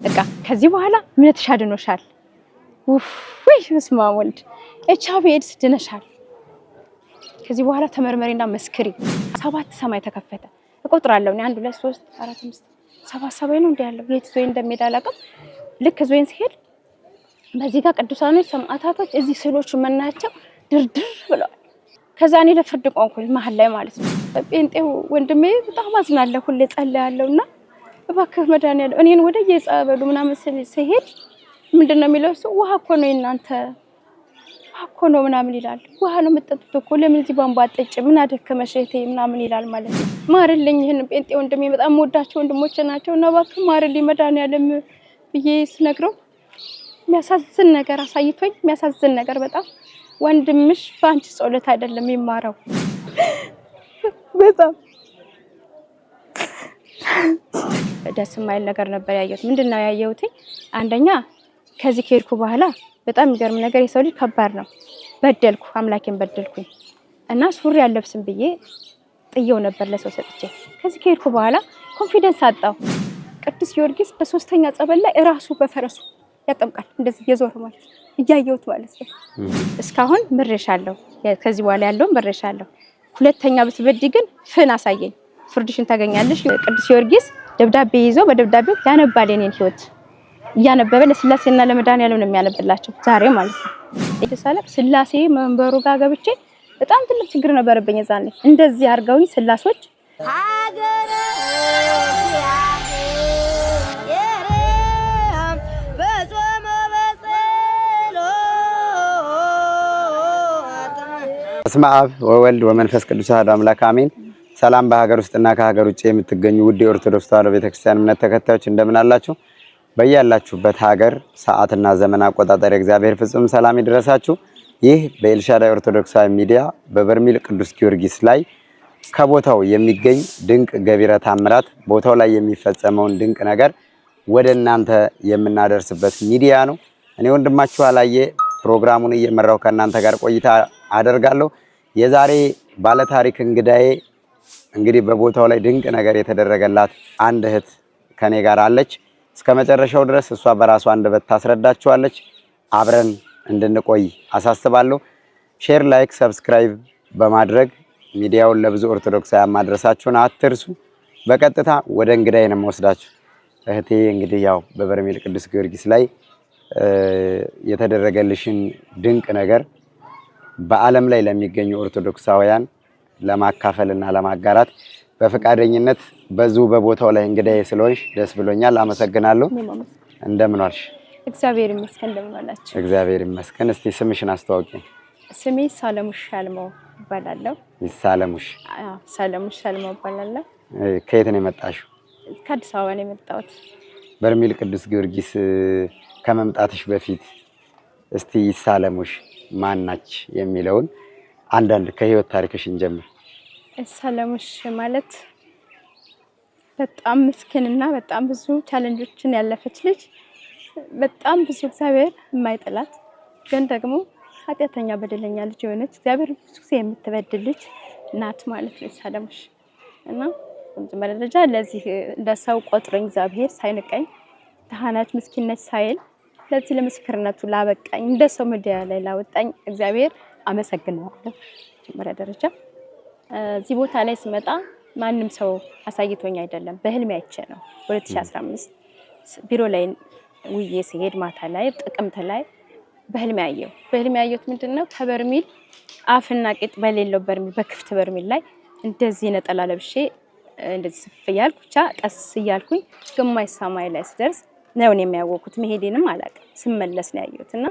በቃ ከዚህ በኋላ ምን ተሻድኖሻል ወይ መስማ ወልድ ኤችአይቪ ኤድስ ድነሻል ከዚህ በኋላ ተመርመሪና መስክሪ 7 ሰማይ ተከፈተ እቆጥራለሁ እኔ 1 2 3 4 5 7 ሰማይ ነው እንዲያለው የት ዞይ እንደሚዳላቀም ልክ ዞይን ሲሄድ በዚህ ጋር ቅዱሳኖች ሰማዕታቶች እዚህ ስዕሎች መናቸው ድርድር ብለዋል ከዛ እኔ ለፍርድ ቆንኩኝ መሐል ላይ ማለት ነው ጴንጤው ወንድሜ በጣም አዝናለሁ ሁሌ ጸልያለሁና እባክህ መድኃኒዓለም እኔን ወደ የጸበሉ ምናምን ሲሄድ ምንድነው የሚለው እሱ ውሃ እኮ ነው እናንተ ውሃ እኮ ነው ምናምን ይላል ውሃ ነው የምትጠጡት እኮ ለምን እዚህ ቧንቧ አጠጭ ምን አደከመሽ እህቴ ምናምን ይላል ማለት ነው ማርልኝ ይሄን ጴንጤ ወንድሜ በጣም ወዳቸው ወንድሞች ናቸውና እባክህ ማርልኝ መድኃኒዓለም ብዬ ስነግረው የሚያሳዝን ነገር አሳይቶኝ የሚያሳዝን ነገር በጣም ወንድምሽ ባንቺ ጸሎት አይደለም ይማራው በጣም ደስ የማይል ነገር ነበር ያየሁት ምንድነው ያየሁት አንደኛ ከዚህ ከሄድኩ በኋላ በጣም የሚገርም ነገር የሰው ልጅ ከባድ ነው በደልኩ አምላኬን በደልኩኝ እና ሱሪ አለብስም ብዬ ጥየው ነበር ለሰው ሰጥቼ ከዚህ ከሄድኩ በኋላ ኮንፊደንስ አጣው ቅዱስ ጊዮርጊስ በሶስተኛ ጸበል ላይ ራሱ በፈረሱ ያጠምቃል እንደዚህ የዞር ማለት እያየሁት ማለት ነው እስካሁን ምርሻለሁ ከዚህ በኋላ ያለው ምርሻለሁ ሁለተኛ ብትበዲ ግን ፍን አሳየኝ ፍርድሽን ታገኛለሽ ቅዱስ ጊዮርጊስ ደብዳቤ ይዞ በደብዳቤው ያነባል የኔን ህይወት ያነበበ ለስላሴና ለመድኃኒዓለም ነው የሚያነብላቸው ዛሬ ማለት ነው እየተሳለቅ ስላሴ መንበሩ ጋር ገብቼ በጣም ትልቅ ችግር ነበርብኝ እዛኔ እንደዚህ አርጋውኝ ስላሶች ሀገረ በስመ አብ ወወልድ ወመንፈስ ቅዱስ አሐዱ አምላክ አሜን። ሰላም በሀገር ውስጥና ከሀገር ውጭ የምትገኙ ውድ የኦርቶዶክስ ተዋሕዶ ቤተክርስቲያን እምነት ተከታዮች እንደምን አላችሁ? በያላችሁበት ሀገር ሰዓትና ዘመን አቆጣጠር እግዚአብሔር ፍጹም ሰላም ይድረሳችሁ። ይህ በኤልሻዳይ ኦርቶዶክሳዊ ሚዲያ በበርሜል ቅዱስ ጊዮርጊስ ላይ ከቦታው የሚገኝ ድንቅ ገቢረ ተአምራት ቦታው ላይ የሚፈጸመውን ድንቅ ነገር ወደ እናንተ የምናደርስበት ሚዲያ ነው። እኔ ወንድማችሁ አላየ ፕሮግራሙን እየመራው ከእናንተ ጋር ቆይታ አደርጋለሁ። የዛሬ ባለ ታሪክ እንግዳዬ እንግዲህ በቦታው ላይ ድንቅ ነገር የተደረገላት አንድ እህት ከኔ ጋር አለች። እስከመጨረሻው ድረስ እሷ በራሷ አንደበት ታስረዳችኋለች። አብረን እንድንቆይ አሳስባለሁ። ሼር፣ ላይክ፣ ሰብስክራይብ በማድረግ ሚዲያውን ለብዙ ኦርቶዶክሳውያን ማድረሳችሁን አትርሱ። በቀጥታ ወደ እንግዳዬ ነው የምወስዳችሁ። እህቴ እንግዲህ ያው በበርሜል ቅዱስ ጊዮርጊስ ላይ የተደረገልሽን ድንቅ ነገር በዓለም ላይ ለሚገኙ ኦርቶዶክሳውያን ለማካፈልና ለማጋራት በፈቃደኝነት በዚሁ በቦታው ላይ እንግዳዬ ስለሆንሽ ደስ ብሎኛል። አመሰግናለሁ። እንደምን ዋልሽ? እግዚአብሔር ይመስገን። እንደምን ዋላችሁ? እግዚአብሔር ይመስገን። እስቲ ስምሽን አስተዋውቂኝ። ስሜ ሰለሙሽ ሻልማው እባላለሁ። ሰለሙሽ? አዎ፣ ሰለሙሽ ሻልማው እባላለሁ። ከየት ነው የመጣሽው? ከአዲስ አበባ ነው የመጣሁት። በርሜል ቅዱስ ጊዮርጊስ ከመምጣትሽ በፊት እስቲ ሰለሙሽ ማናች የሚለውን አንዳንድ ከህይወት ታሪክሽን ጀምር። ሰለሙሽ ማለት በጣም ምስኪንና በጣም ብዙ ቻሌንጆችን ያለፈች ልጅ በጣም ብዙ እግዚአብሔር የማይጥላት ግን ደግሞ ኃጢአተኛ በደለኛ ልጅ የሆነች እግዚአብሔር ብዙ ጊዜ የምትበድል ልጅ ናት ማለት ነው ሰለሙሽ። እና በመጀመሪያ ደረጃ ለዚህ እንደ ሰው ቆጥሮኝ እግዚአብሔር ሳይንቀኝ ተሃናች ምስኪንነች ሳይል ለዚህ ለምስክርነቱ ላበቃኝ እንደ ሰው ሚዲያ ላይ ላወጣኝ እግዚአብሔር አመሰግናለሁ። በመጀመሪያ ደረጃ እዚህ ቦታ ላይ ስመጣ ማንም ሰው አሳይቶኝ አይደለም በህልሜ አይቼ ነው። 2015 ቢሮ ላይ ውዬ ሲሄድ ማታ ላይ ጥቅምት ላይ በህልሜ አየሁ። በህልሜ ያየሁት ምንድነው ከበርሜል አፍና ቂጥ በሌለው በርሜል በክፍት በርሜል ላይ እንደዚህ ነጠላ ለብሼ እንደዚህ ስፍ እያልኩ ብቻ ቀስ እያልኩኝ ግማሽ ሰማይ ላይ ስደርስ ነው የሚያወቁት መሄዴንም አላውቅም። ስመለስ ነው ያየሁትና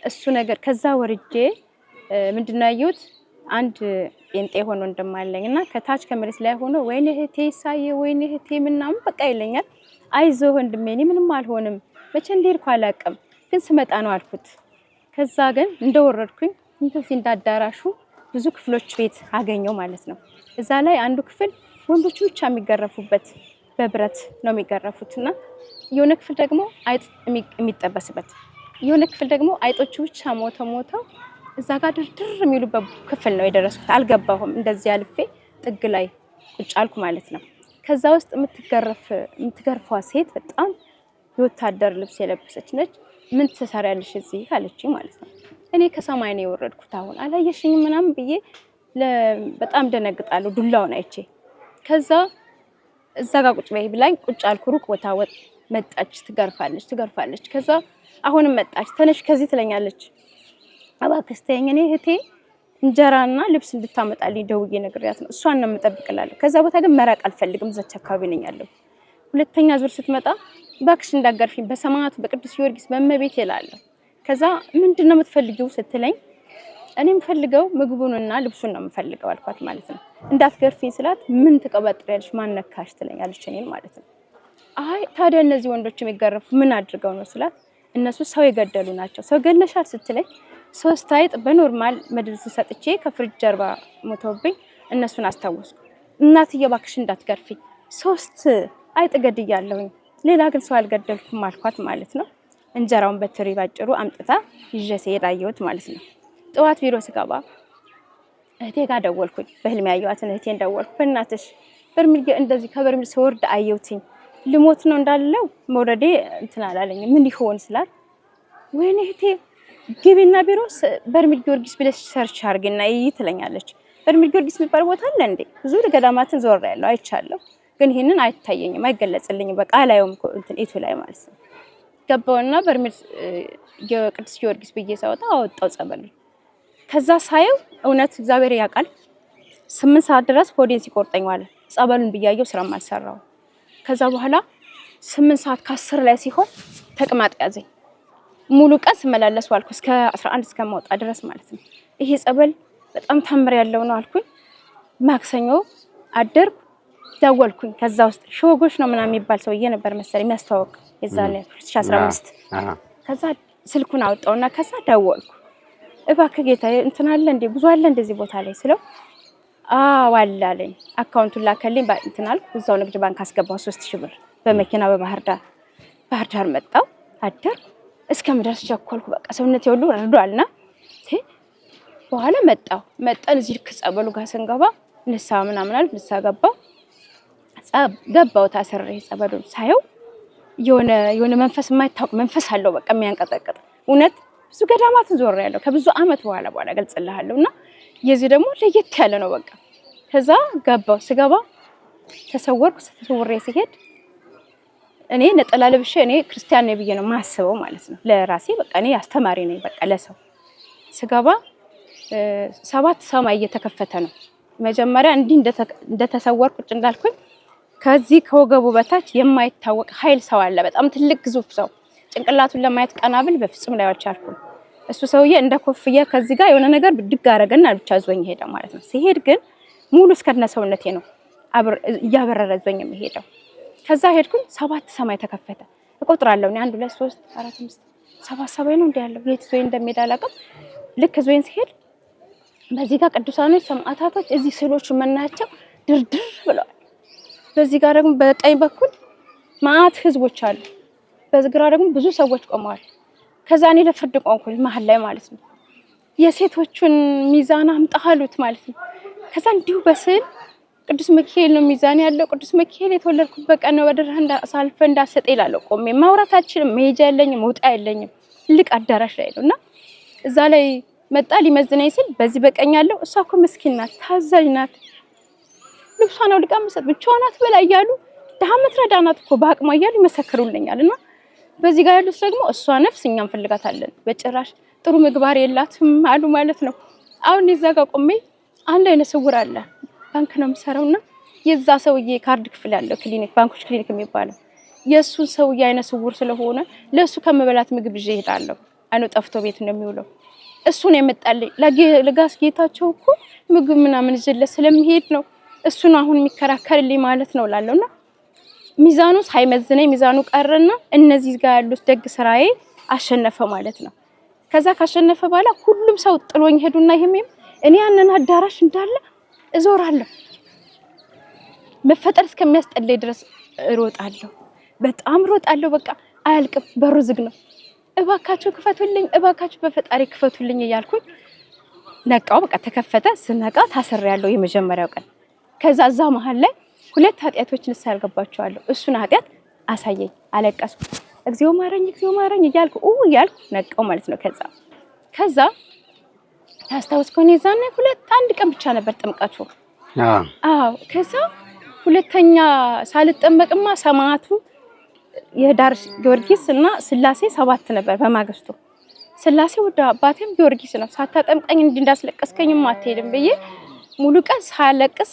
እሱ ነገር ከዛ ወርጄ ምንድነው ያየሁት አንድ ጴንጤ ሆኖ እንደማለኝና ከታች ከመሬት ላይ ሆኖ ወይኔ እህቴ ሳየ ወይኔ እህቴ ምናምን በቃ ይለኛል። አይዞህ ወንድሜ እኔ ምንም አልሆንም መቼ እንደሄድኩ አላውቅም ግን ስመጣ ነው አልኩት። ከዛ ግን እንደወረድኩኝ እንደዚህ እንዳዳራሹ ብዙ ክፍሎች ቤት አገኘው ማለት ነው። እዛ ላይ አንዱ ክፍል ወንዶች ብቻ የሚገረፉበት በብረት ነው የሚገረፉትና የሆነ ክፍል ደግሞ አይጥ የሚጠበስበት የሆነ ክፍል ደግሞ አይጦቹ ብቻ ሞተው እዛ ጋር ድርድር የሚሉበት ክፍል ነው የደረስኩት። አልገባሁም። እንደዚህ አልፌ ጥግ ላይ ቁጭ አልኩ ማለት ነው። ከዛ ውስጥ የምትገርፈዋ ሴት በጣም የወታደር ልብስ የለበሰች ነች። ምን ትሰሪያለሽ እዚህ አለችኝ ማለት ነው። እኔ ከሰማይ ነው የወረድኩት አሁን አላየሽኝም ምናምን ብዬ በጣም ደነግጣለሁ ዱላውን አይቼ። ከዛ እዛ ጋር ቁጭ በይ ብላኝ ቁጭ አልኩ። ሩቅ ቦታ መጣች፣ ትገርፋለች። ከዛ አሁንም መጣች፣ ተነሽ ከዚህ ትለኛለች። እባክሽ ተይኝ፣ እኔ እህቴ እንጀራና ልብስ እንድታመጣልኝ ደውዬ ነግሬያት ነው፣ እሷን ነው የምጠብቅላለሁ። ከዛ ቦታ ግን መራቅ አልፈልግም፣ እዛች አካባቢ ነኝ ያለው። ሁለተኛ ዙር ስትመጣ እባክሽ እንዳገርፊኝ በሰማዕቱ በቅዱስ ጊዮርጊስ በእመቤቴ እላለሁ። ከዛ ምንድነው የምትፈልጊው ስትለኝ እኔ የምፈልገው ምግቡንና ልብሱን ነው የምፈልገው አልኳት ማለት ነው። እንዳትገርፊኝ ስላት ምን ትቀባጥሪያለሽ ማን ነካሽ ትለኛለች እኔን ማለት ነው። አይ ታዲያ እነዚህ ወንዶች የሚገረፉ ምን አድርገው ነው ስላት እነሱ ሰው የገደሉ ናቸው። ሰው ገለሻል ስትለኝ 3 አይጥ በኖርማል መድረስ ሰጥቼ ከፍሪጅ ጀርባ ሞተውብኝ እነሱን አስታወስኩ። እናትዬ እባክሽ እንዳትገርፊኝ 3 አይጥ ገድያለሁኝ፣ ሌላ ግን ሰው አልገደልኩም አልኳት ማለት ነው። እንጀራውን በትሪ ባጭሩ አምጥታ ይዤ ስሄድ አየሁት ማለት ነው። ጠዋት ቢሮ ስገባ እህቴ ጋር ደወልኩኝ። በህልሜ ያየኋትን እህቴን ደወልኩ። በእናትሽ በርሚል እንደዚህ ከበርሚል ስወርድ አየሁትኝ፣ ልሞት ነው እንዳለው መውረዴ እንትን አላለኝ ምን ይሆን ስላት ወይኔ እህቴ ግቢና ቢሮ በርሚል ጊዮርጊስ ብለሽ ሰርች አድርጊና ይይ ትለኛለች። በርሚል ጊዮርጊስ የሚባል ቦታ አለ እንዴ? ብዙ ገዳማትን ዞር ያለው አይቻለሁ፣ ግን ይሄንን አይታየኝም፣ አይገለጽልኝም። በቃ አላየውም እንትን ኢቱ ላይ ማለት ነው። ገባውና በርሚል ቅዱስ ጊዮርጊስ ብዬ ሳወጣ አወጣው ጸበል። ከዛ ሳየው እውነት እግዚአብሔር ያውቃል 8 ሰዓት ድረስ ሆዴን ሲቆርጠኝ ዋለ። ጸበሉን ብያየው ስራም አልሰራው። ከዛ በኋላ 8 ሰዓት ከ10 ላይ ሲሆን ተቅማጥ ያዘኝ። ሙሉ ቀን ስመላለስ ዋልኩ እስከ 11 እስከማውጣ ድረስ ማለት ነው። ይሄ ጸበል በጣም ታምር ያለው ነው አልኩኝ። ማክሰኞ አደርኩ፣ ደወልኩኝ። ከዛ ውስጥ ሾጎሽ ነው ምናምን የሚባል ሰውዬ ነበር መሰለኝ የሚያስተዋውቅ የዛኔ 2015። ከዛ ስልኩን አወጣውና ከዛ ደወልኩ። እባክህ ጌታዬ እንትን አለ እንዴ ብዙ አለ እንደዚህ ቦታ ላይ ስለው አለ አለኝ። አካውንቱን ላከልኝ እንትን አልኩ። እዛው ንግድ ባንክ አስገባው 3000 ብር በመኪና በባህር ዳር መጣው አደርኩ። እስከምደርስ ቸኮልኩ። በቃ ሰውነቴ ሁሉ ረዷልና በኋላ መጣን እዚህ ከጸበሉ ጋር ስንገባ ንስሓ ምናምን አልኩ። ንስሓ ገባው ታሰረ። ጸበሉን ሳየው የሆነ መንፈስ የማይታወቅ መንፈስ አለው በቃ የሚያንቀጠቅጥ። እውነት ብዙ ገዳማትን ዞር ያለው ከብዙ አመት በኋላ ገልጽልሃለሁና የዚህ ደግሞ ለየት ያለ ነው በቃ። ከዛ ስገባ ተሰውሬ ሲሄድ እኔ ነጠላ ለብሼ እኔ ክርስቲያን ነኝ ብዬ ነው ማስበው ማለት ነው ለራሴ። በቃ እኔ አስተማሪ ነኝ በቃ ለሰው። ስገባ 7 ሰማይ እየተከፈተ ነው። መጀመሪያ እንዲህ እንደተሰወርኩ ቁጭ እንዳልኩኝ ከዚህ ከወገቡ በታች የማይታወቅ ኃይል ሰው አለ። በጣም ትልቅ ግዙፍ ሰው። ጭንቅላቱን ለማየት ቀናብል በፍጹም ላይ አልቻልኩም። እሱ ሰውዬ እንደ ኮፍያ ከዚህ ጋር የሆነ ነገር ብድግ አረገና ብቻ ዞኝ ሄደ ማለት ነው። ሲሄድ ግን ሙሉ እስከነ ሰውነቴ ነው እያበረረ ዞኝ የሚሄደው። ከዛ ሄድኩኝ 7 ሰማይ ተከፈተ። እቆጥራለሁ እኔ 1 2 3 4 5 7 ሰማይ ነው እንደ ያለው የት ዞኝ እንደሚሄድ አላውቅም። ልክ ዞኝ ሲሄድ በዚህ ጋር ቅዱሳኖች ሰማዕታቶች እዚህ ስዕሎች መናቸው ድርድር ብለዋል። በዚህ ጋር ደግሞ በቀኝ በኩል ማአት ህዝቦች አሉ። በዚህ ጋር ደግሞ ብዙ ሰዎች ቆመዋል። ከዛ እኔ ለፍርድ ቆምኩኝ መሀል ላይ ማለት ነው። የሴቶቹን ሚዛን አምጣሉት ማለት ነው። ከዛ እንዲሁ በስዕል ቅዱስ ሚካኤል ነው ሚዛን ያለው። ቅዱስ ሚካኤል የተወለድኩበት ቀን ነው ወደረህ ሳልፈ እንዳሰጠ ይላል። ቆሜ ማውራት አልችልም፣ መሄጃ የለኝም፣ መውጣ የለኝም። ልቅ አዳራሽ ላይ ነውና እዛ ላይ መጣ ሊመዝነኝ ሲል በዚህ በቀኝ ያለው እሷ እኮ ምስኪን ናት፣ ታዛዥ ናት፣ ልብሷን አውልቃ መስጠት ብቻዋን አትበላ እያሉ ደሃ ምትረዳ ናት እኮ በአቅሟ እያሉ ይመሰክሩልኛልና በዚህ ጋር ያሉት ደግሞ እሷ ነፍስ እኛም ፈልጋታለን በጭራሽ ጥሩ ምግባር የላትም አሉ ማለት ነው። አሁን እዛ ጋር ቆሜ አንድ አይነ ስውር አለ ባንክ ነው የምሰራውና የዛ ሰውዬ ካርድ ክፍል ያለው ክሊኒክ ባንኮች ክሊኒክ የሚባለው የሱን ሰውዬ አይነ ስውር ስለሆነ ለሱ ከመበላት ምግብ ይዤ እሄዳለሁ። አይኑ ጠፍቶ ቤት ነው የሚውለው። እሱን የመጣልኝ ለጋስ ጌታቸው እኮ ምግብ ምናምን ይዘለ ስለሚሄድ ነው እሱን አሁን የሚከራከርልኝ ማለት ነው ላለውና ሚዛኑ ሳይመዝነኝ ሚዛኑ ቀረና እነዚህ ጋር ያሉት ደግ ስራዬ አሸነፈ ማለት ነው። ከዛ ካሸነፈ በኋላ ሁሉም ሰው ጥሎኝ ሄዱና ይሄም እኔ ያንን አዳራሽ እንዳለ እዞራለሁ። መፈጠር እስከሚያስጠላኝ ድረስ እሮጣለሁ፣ በጣም እሮጣለሁ። በቃ አያልቅም፣ በሩ ዝግ ነው። እባካችሁ ክፈቱልኝ፣ እባካችሁ በፈጣሪ ክፈቱልኝ እያልኩኝ ነቃው። በቃ ተከፈተ። ስነቃ ታስሬያለሁ የመጀመሪያው ቀን። ከዛ እዛ መሃል ላይ 2 ኃጢያቶች ንስሓ ያልገባቸዋለሁ። እሱን ኃጢያት አሳየኝ። አለቀስኩ። እግዚኦ ማረኝ እያልኩ ነቃው ማለት ነው። ከዛ ታስታውስ ከሆነ የዛኔ አንድ ቀን ብቻ ነበር ጥምቀቱ። አዎ ከዛ ሁለተኛ ሳልጠመቅማ ሰማዕቱ የዳር ጊዮርጊስ እና ስላሴ 7 ነበር በማግስቱ። ስላሴ ወደ አባቴም ጊዮርጊስ ነው ሳታጠምቀኝ እንዳስለቀስከኝማ አትሄድም ብዬ ሙሉ ቀን ሳለቅስ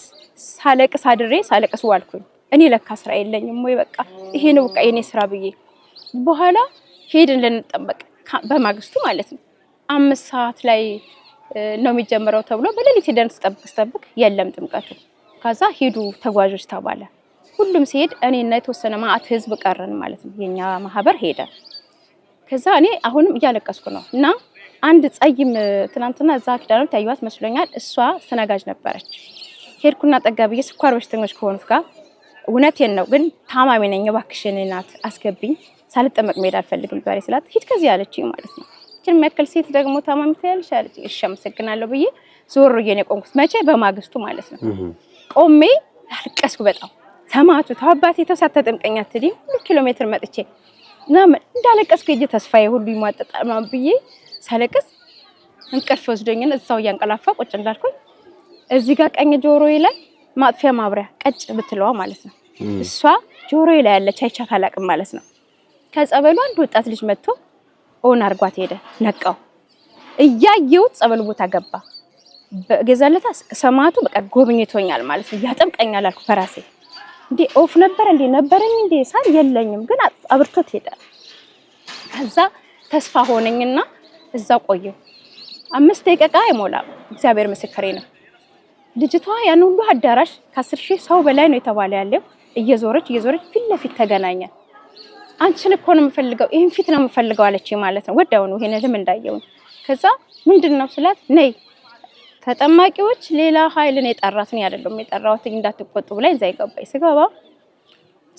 አድሬ ሳለቅስ ዋልኩኝ። እኔ ለካ ስራ የለኝም ወይ በቃ ይሄ ነው በቃ የኔ ስራ ብዬ በኋላ ሄድን ልንጠመቅ በማግስቱ ማለት ነው። 5 ሰዓት ላይ ነው የሚጀምረው ተብሎ በሌሊት ሄደን ስጠብቅ የለም ጥምቀቱ። ከዛ ሄዱ ተጓዦች ተባለ። ሁሉም ሲሄድ እኔና የተወሰነ ማአት ህዝብ ቀረን ማለት ነው። የኛ ማህበር ሄደ። ከዛ እኔ አሁንም እያለቀስኩ ነው እና አንድ ጸይም ትናንትና እዛ ኪዳኑ ታዩት መስሎኛል። እሷ አስተናጋጅ ነበረች። ሄድኩና ጠጋብዬ ስኳር በሽተኞች ከሆኑት ጋር እውነቴን ነው ግን ታማሚ ነኝ እባክሽን እናት አስገብኝ ሳልጠመቅ መሄድ አልፈልግም ዛሬ ስላት ሂድ ከዚህ አለችኝ ማለት ነው። እቺን የሚያክል ሴት ደግሞ ታማሚ ትያለሽ አለች። እሺ አመሰግናለሁ ብዬ ዞር ብዬ ነው ቆምኩት። መቼ በማግስቱ ማለት ነው። ቆሜ አልቀስኩ በጣም ሰማዕቱ አባቴ ተሳተጠምቀኝ አትልኝ 1 ኪሎ ሜትር መጥቼ እና እንዳለቀስኩ እጄ ተስፋዬ ሁሉ ይሟጠጣል ማን ብዬ ሳለቅስ እንቅልፍ ወስዶኝ እዛው ያንቀላፋ ቁጭ እንዳልኩኝ እዚህ ጋር ቀኝ ጆሮዬ ላይ ማጥፊያ ማብሪያ ቀጭ ብትለዋ ማለት ነው። እሷ ጆሮዬ ላይ ያለች አይቻት አላቅም ማለት ነው። ከጸበሉ አንድ ወጣት ልጅ መጥቶ ኦን አርጓት ሄደ። ነቃው እያየሁት ጸበሉ ቦታ ገባ። በገዛለታ ሰማዕቱ በቃ ጎብኝቶኛል ማለት ነው። ያጠምቀኛል አልኩ በራሴ እንዴ ኦፍ ነበረኝ እንዴ ሳል የለኝም ግን አብርቶት ሄደ። ከዛ ተስፋ ሆነኝና እዛ ቆየው 5 ደቂቃ አይሞላም። እግዚአብሔር ምስክሬ ነው። ልጅቷ ያን ሁሉ አዳራሽ ከ10,000 ሰው በላይ ነው የተባለ ያለው እየዞረች ፊት ለፊት ተገናኘ። አንቺን እኮ ነው የምፈልገው ይሄን ፊት ነው የምፈልገው አለችኝ ማለት ነው። ወዳው ነው ይሄን ለምን እንዳየው። ከዛ ምንድነው ስላት ነይ ተጠማቂዎች ሌላ ኃይልን የጠራትን አይደለም የጠራሁት እንዳትቆጡ ብላኝ እዛ ይገባኝ ስገባ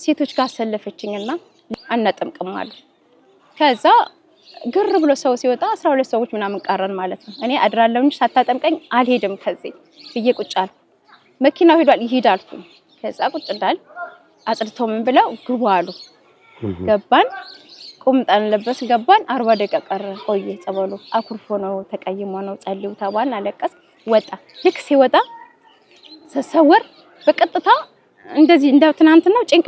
ሴቶች ጋር አሰለፈችኝና አናጠምቅም አሉ። ከዛ ግር ብሎ ሰው ሲወጣ 12 ሰዎች ምናምን ቀረን ማለት ነው። እኔ አድራለሁ እንጂ ሳታጠምቀኝ አልሄድም ከዚህ ብዬ ቁጭ አልኩ። መኪናው ሄዷል ይሄድ አልኩኝ። ከዛ ቁጭ እንዳል አጽድተው ምን ብለው ግቡ አሉ። ገባን ቁምጣን ለበስ ገባን 40 ደቂቃ ቀረ ቆየ። ጸበሉ አኩርፎ ነው ተቀይሞ ነው ጸልዩ ተባልን። አለቀስ ወጣ። ልክ ሲወጣ ሰሰወር በቀጥታ እንደዚህ እንዳው ትናንትና ጭንቅ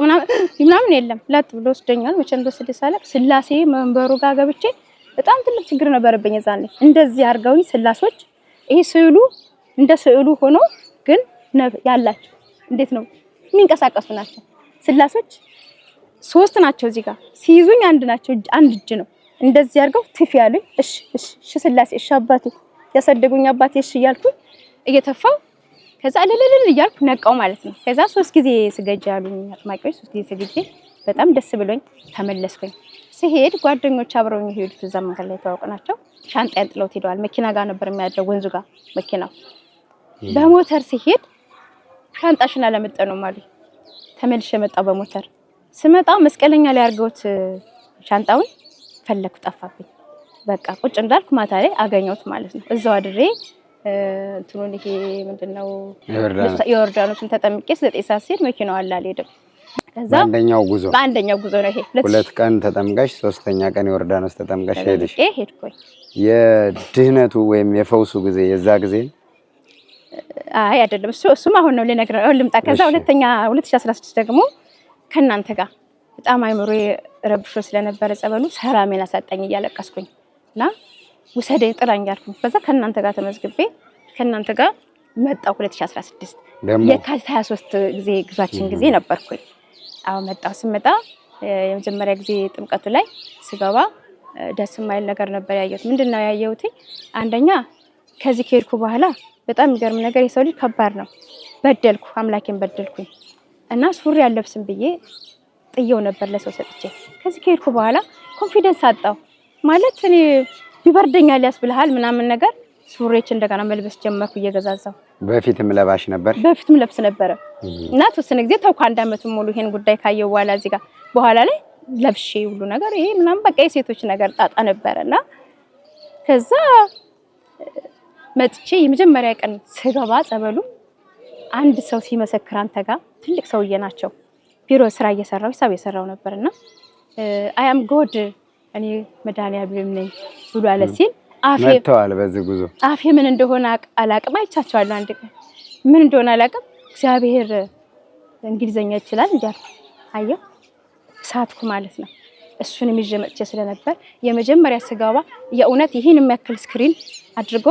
ምናምን የለም ላጥ ብሎ ወስደኛል። መቼ እንደወሰደ ሳለቅ ስላሴ መንበሩ ጋር ገብቼ በጣም ትልቅ ችግር ነበረብኝ እዛኔ። እንደዚህ አርጋውኝ ስላሶች ይሄ ስዕሉ እንደ ስዕሉ ሆኖ ግን ያላችሁ እንዴት ነው የሚንቀሳቀሱ ናቸው። ስላሶች 3 ናቸው። እዚህ ጋር ሲይዙኝ አንድ ናቸው። አንድ እጅ ነው እንደዚህ አርገው ትፍ ያሉኝ። እሺ ስላሴ እሺ አባቴ ያሰደጉኝ አባቴ እሺ እያልኩኝ እየተፋው ከዛ ለለለ እያልኩ ነቃው ማለት ነው። ከዛ 3 ጊዜ ስገጅ ያሉኝ አጥማቂዎች 3 ጊዜ ስገጅ በጣም ደስ ብሎኝ ተመለስኩኝ። ሲሄድ ጓደኞች አብረውኝ ሄዱት። እዛ መንገድ ላይ ተዋውቀናቸው ሻንጣዬን ጥለው ሄደዋል። መኪና ጋር ነበር የሚያደርገው ወንዙ ጋር መኪናው። በሞተር ሲሄድ ሻንጣሽን አለመጠነው ማለት ተመልሼ መጣሁ በሞተር ስመጣ መስቀለኛ ላይ አርገውት ሻንጣውን ፈለኩ ጠፋብኝ። በቃ ቁጭ እንዳልኩ ማታ ላይ አገኘሁት ማለት ነው። እዛው አድሬ እንትኑን ይሄ ምንድነው ዮርዳኖስን ተጠምቄ 9 ሰዓት ሲል መኪናው አልሄድም። ከዛ በአንደኛው ጉዞ ነው ይሄ 2 ቀን ተጠምቀሽ 3ኛ ቀን ዮርዳኖስ ተጠምቀሽ ሄድሽ። ሄድኩኝ። የድህነቱ ወይም የፈውሱ ጊዜ የዛ ጊዜ አይ አይደለም እሱም አሁን ነው ልነግርህ ልምጣ። ከዛ 2016 ደግሞ ከናንተ ጋር በጣም አይምሮዬ ረብሾ ስለነበረ ጸበሉ ሰላሜን አሳጣኝ እያለቀስኩኝ እና ውሰደኝ ጥራኝ አልኩኝ። ከዛ ከናንተ ጋር ተመዝግቤ ከናንተ ጋር መጣሁ 2016 የካቲት 23 ጊዜ ጉዟችን ጊዜ ነበርኩኝ። አዎ መጣሁ። ስመጣ የመጀመሪያ ጊዜ ጥምቀቱ ላይ ስገባ ደስ የማይል ነገር ነበር ያየሁት። ምንድነው ያየሁት? አንደኛ ከዚህ ከሄድኩ በኋላ በጣም የሚገርም ነገር የሰው ልጅ ከባድ ነው። በደልኩ አምላኬን በደልኩኝ እና ሱሪ አለብስም ብዬ ጥየው ነበር ለሰው ሰጥቼ። ከዚህ ከሄድኩ በኋላ ኮንፊደንስ አጣሁ ማለት እኔ ይበርደኛል ያስብልሃል ምናምን ነገር ሱሪዎች እንደገና መልበስ ጀመርኩ እየገዛዛው። በፊትም ለባሽ ነበር? በፊትም ለብስ ነበር እና ተወሰነ ጊዜ ተውኩ። 1 አመት ሙሉ ይሄን ጉዳይ ካየው በኋላ እዚህ ጋር በኋላ ላይ ለብሼ ሁሉ ነገር ይሄ ምናምን በቃ የሴቶች ነገር ጣጣ ነበርና ከዛ መጥቼ የመጀመሪያ ቀን ስገባ ጸበሉ አንድ ሰው ሲመሰክር አንተ ጋር ትልቅ ሰውዬ ናቸው። ቢሮ ስራ እየሰራው ሂሳብ እየሰራው ነበርና አይ አም ጎድ እኔ መድኃኒዓለም ነኝ ብሎ አለ ሲል አፌ መጥተዋል። በዚህ ጉዞ አፌ ምን እንደሆነ አላቅም። አይቻቸዋለሁ አንድ ቀን ምን እንደሆነ አላቅም። እግዚአብሔር እንግሊዘኛ ይችላል እንዴ አየው ሳትኩ ማለት ነው። እሱንም ይዤ መጥቼ ስለነበር የመጀመሪያ ስጋባ የእውነት ይሄን የሚያክል ስክሪን አድርጎ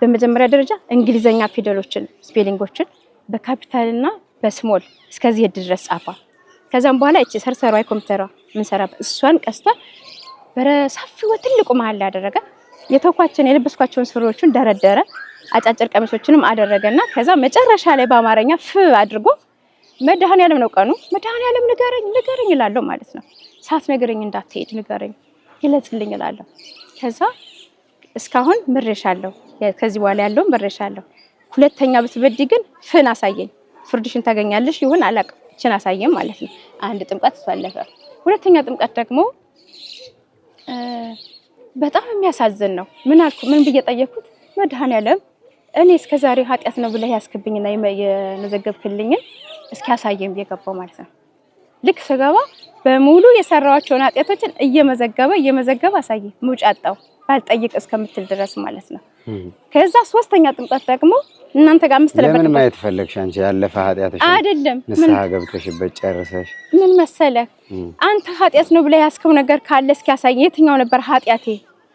በመጀመሪያ ደረጃ እንግሊዘኛ ፊደሎችን ስፔሊንጎችን በካፒታልና በስሞል እስከዚህ ድረስ ጻፋ። ከዛም በኋላ እቺ ሰርሰሯ ኮምፒውተሯ ምን ሰራበት እሷን ቀስታ በሰፊው ትልቁ መሃል ያደረገ የተኳቸውን የለበስኳቸውን ሱሪዎችን ደረደረ። አጫጭር ቀሚሶችንም አደረገና ከዛ መጨረሻ ላይ በአማርኛ ፍ አድርጎ መድኃኒዓለም ነው ቀኑ መድኃኒዓለም ንገረኝ እላለሁ ማለት ነው። ሳትነግረኝ እንዳትሄድ ንገረኝ ይለጽልኝ እላለሁ። ከዛ እስካሁን ምሬሻለሁ። ከዚህ በኋላ ያለው ምሬሻለሁ። ሁለተኛ ብትበዲ ግን ፍን አሳየኝ ፍርድሽን ታገኛለሽ ይሁን አላውቅም። እቺን አሳየኝ ማለት ነው። አንድ ጥምቀት ተሳለፈ። ሁለተኛ ጥምቀት ደግሞ በጣም የሚያሳዝን ነው። ምን አልኩ ምን ብዬ ጠየቅኩት መድኃኒዓለም እኔ እስከዛሬ ኃጢያት ነው ብለህ ያስክብኝና የመዘገብክልኝ እስኪ ያሳየኝ የገባው ማለት ነው። ልክ ስገባ በሙሉ የሰራዋቸውን ኃጢያቶችን እየመዘገበ አሳየኝ። ሙጭ አጣው ባልጠይቅ እስከምትል ድረስ ማለት ነው። ከዛ ሶስተኛ ጥምቀት ደግሞ እናንተ ጋር ለምን ማየት ፈለግሽ አንቺ ያለፈ ኃጢያትሽ አይደለም ንስሐ ገብተሽበት ጨርሰሽ ምን መሰለህ አንተ ኃጢያት ነው ብለህ ያስከው ነገር ካለ እስኪ ያሳየኝ የትኛው ነበር ኃጢያቴ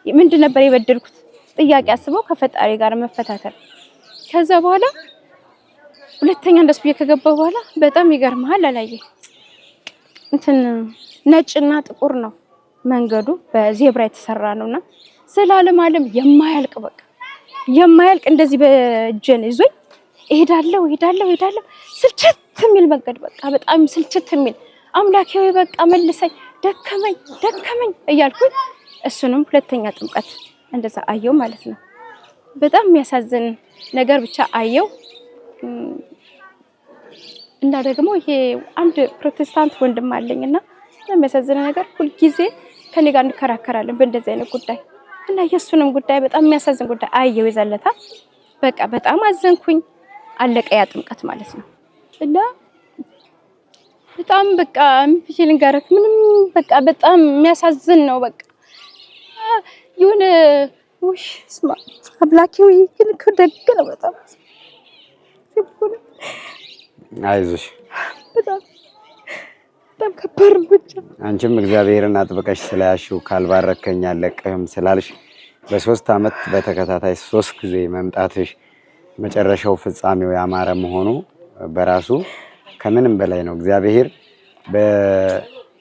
ምንድን ነበር የበደልኩት ጥያቄ አስበው ከፈጣሪ ጋር መፈታተል። ከዛ በኋላ ሁለተኛ እንደሱ ከገባው በኋላ በጣም ይገርምሃል አላየ እንትን ነጭና ጥቁር ነው መንገዱ በዜብራ የተሰራ ነውና ዘላለም ዓለም የማያልቅ በቃ የማያልቅ እንደዚህ በእጄን ይዞኝ እሄዳለሁ ስልችት የሚል መንገድ በቃ በጣም ስልችት የሚል አምላኬ ወይ በቃ መልሰኝ ደከመኝ እያልኩኝ እሱንም ሁለተኛ ጥምቀት እንደዛ አየው ማለት ነው። በጣም የሚያሳዝን ነገር ብቻ አየው። እና ደግሞ ይሄ አንድ ፕሮቴስታንት ወንድም አለኝና የሚያሳዝን ነገር ሁልጊዜ ከኔ ጋር እንከራከራለን በእንደዚህ አይነት ጉዳይ እና የሱንም ጉዳይ በጣም የሚያሳዝን ጉዳይ አየው ይዘለታ በቃ በጣም አዘንኩኝ። አለቀ ያ ጥምቀት ማለት ነው። እና በጣም በቃ ምንድነው ጋርክ ምንም በቃ በጣም የሚያሳዝን ነው። በቃ የሆነ ውሽ ስማ አብላኪው ግን ከደግ ነው በጣም አይዞሽ በጣም ከበር ብቻ አንቺም እግዚአብሔርን አጥብቀሽ ስለያሽው ካልባረከኝ አለቅህም ስላልሽ በ3 አመት በተከታታይ 3 ጊዜ መምጣትሽ መጨረሻው ፍጻሜው ያማረ መሆኑ በራሱ ከምንም በላይ ነው። እግዚአብሔር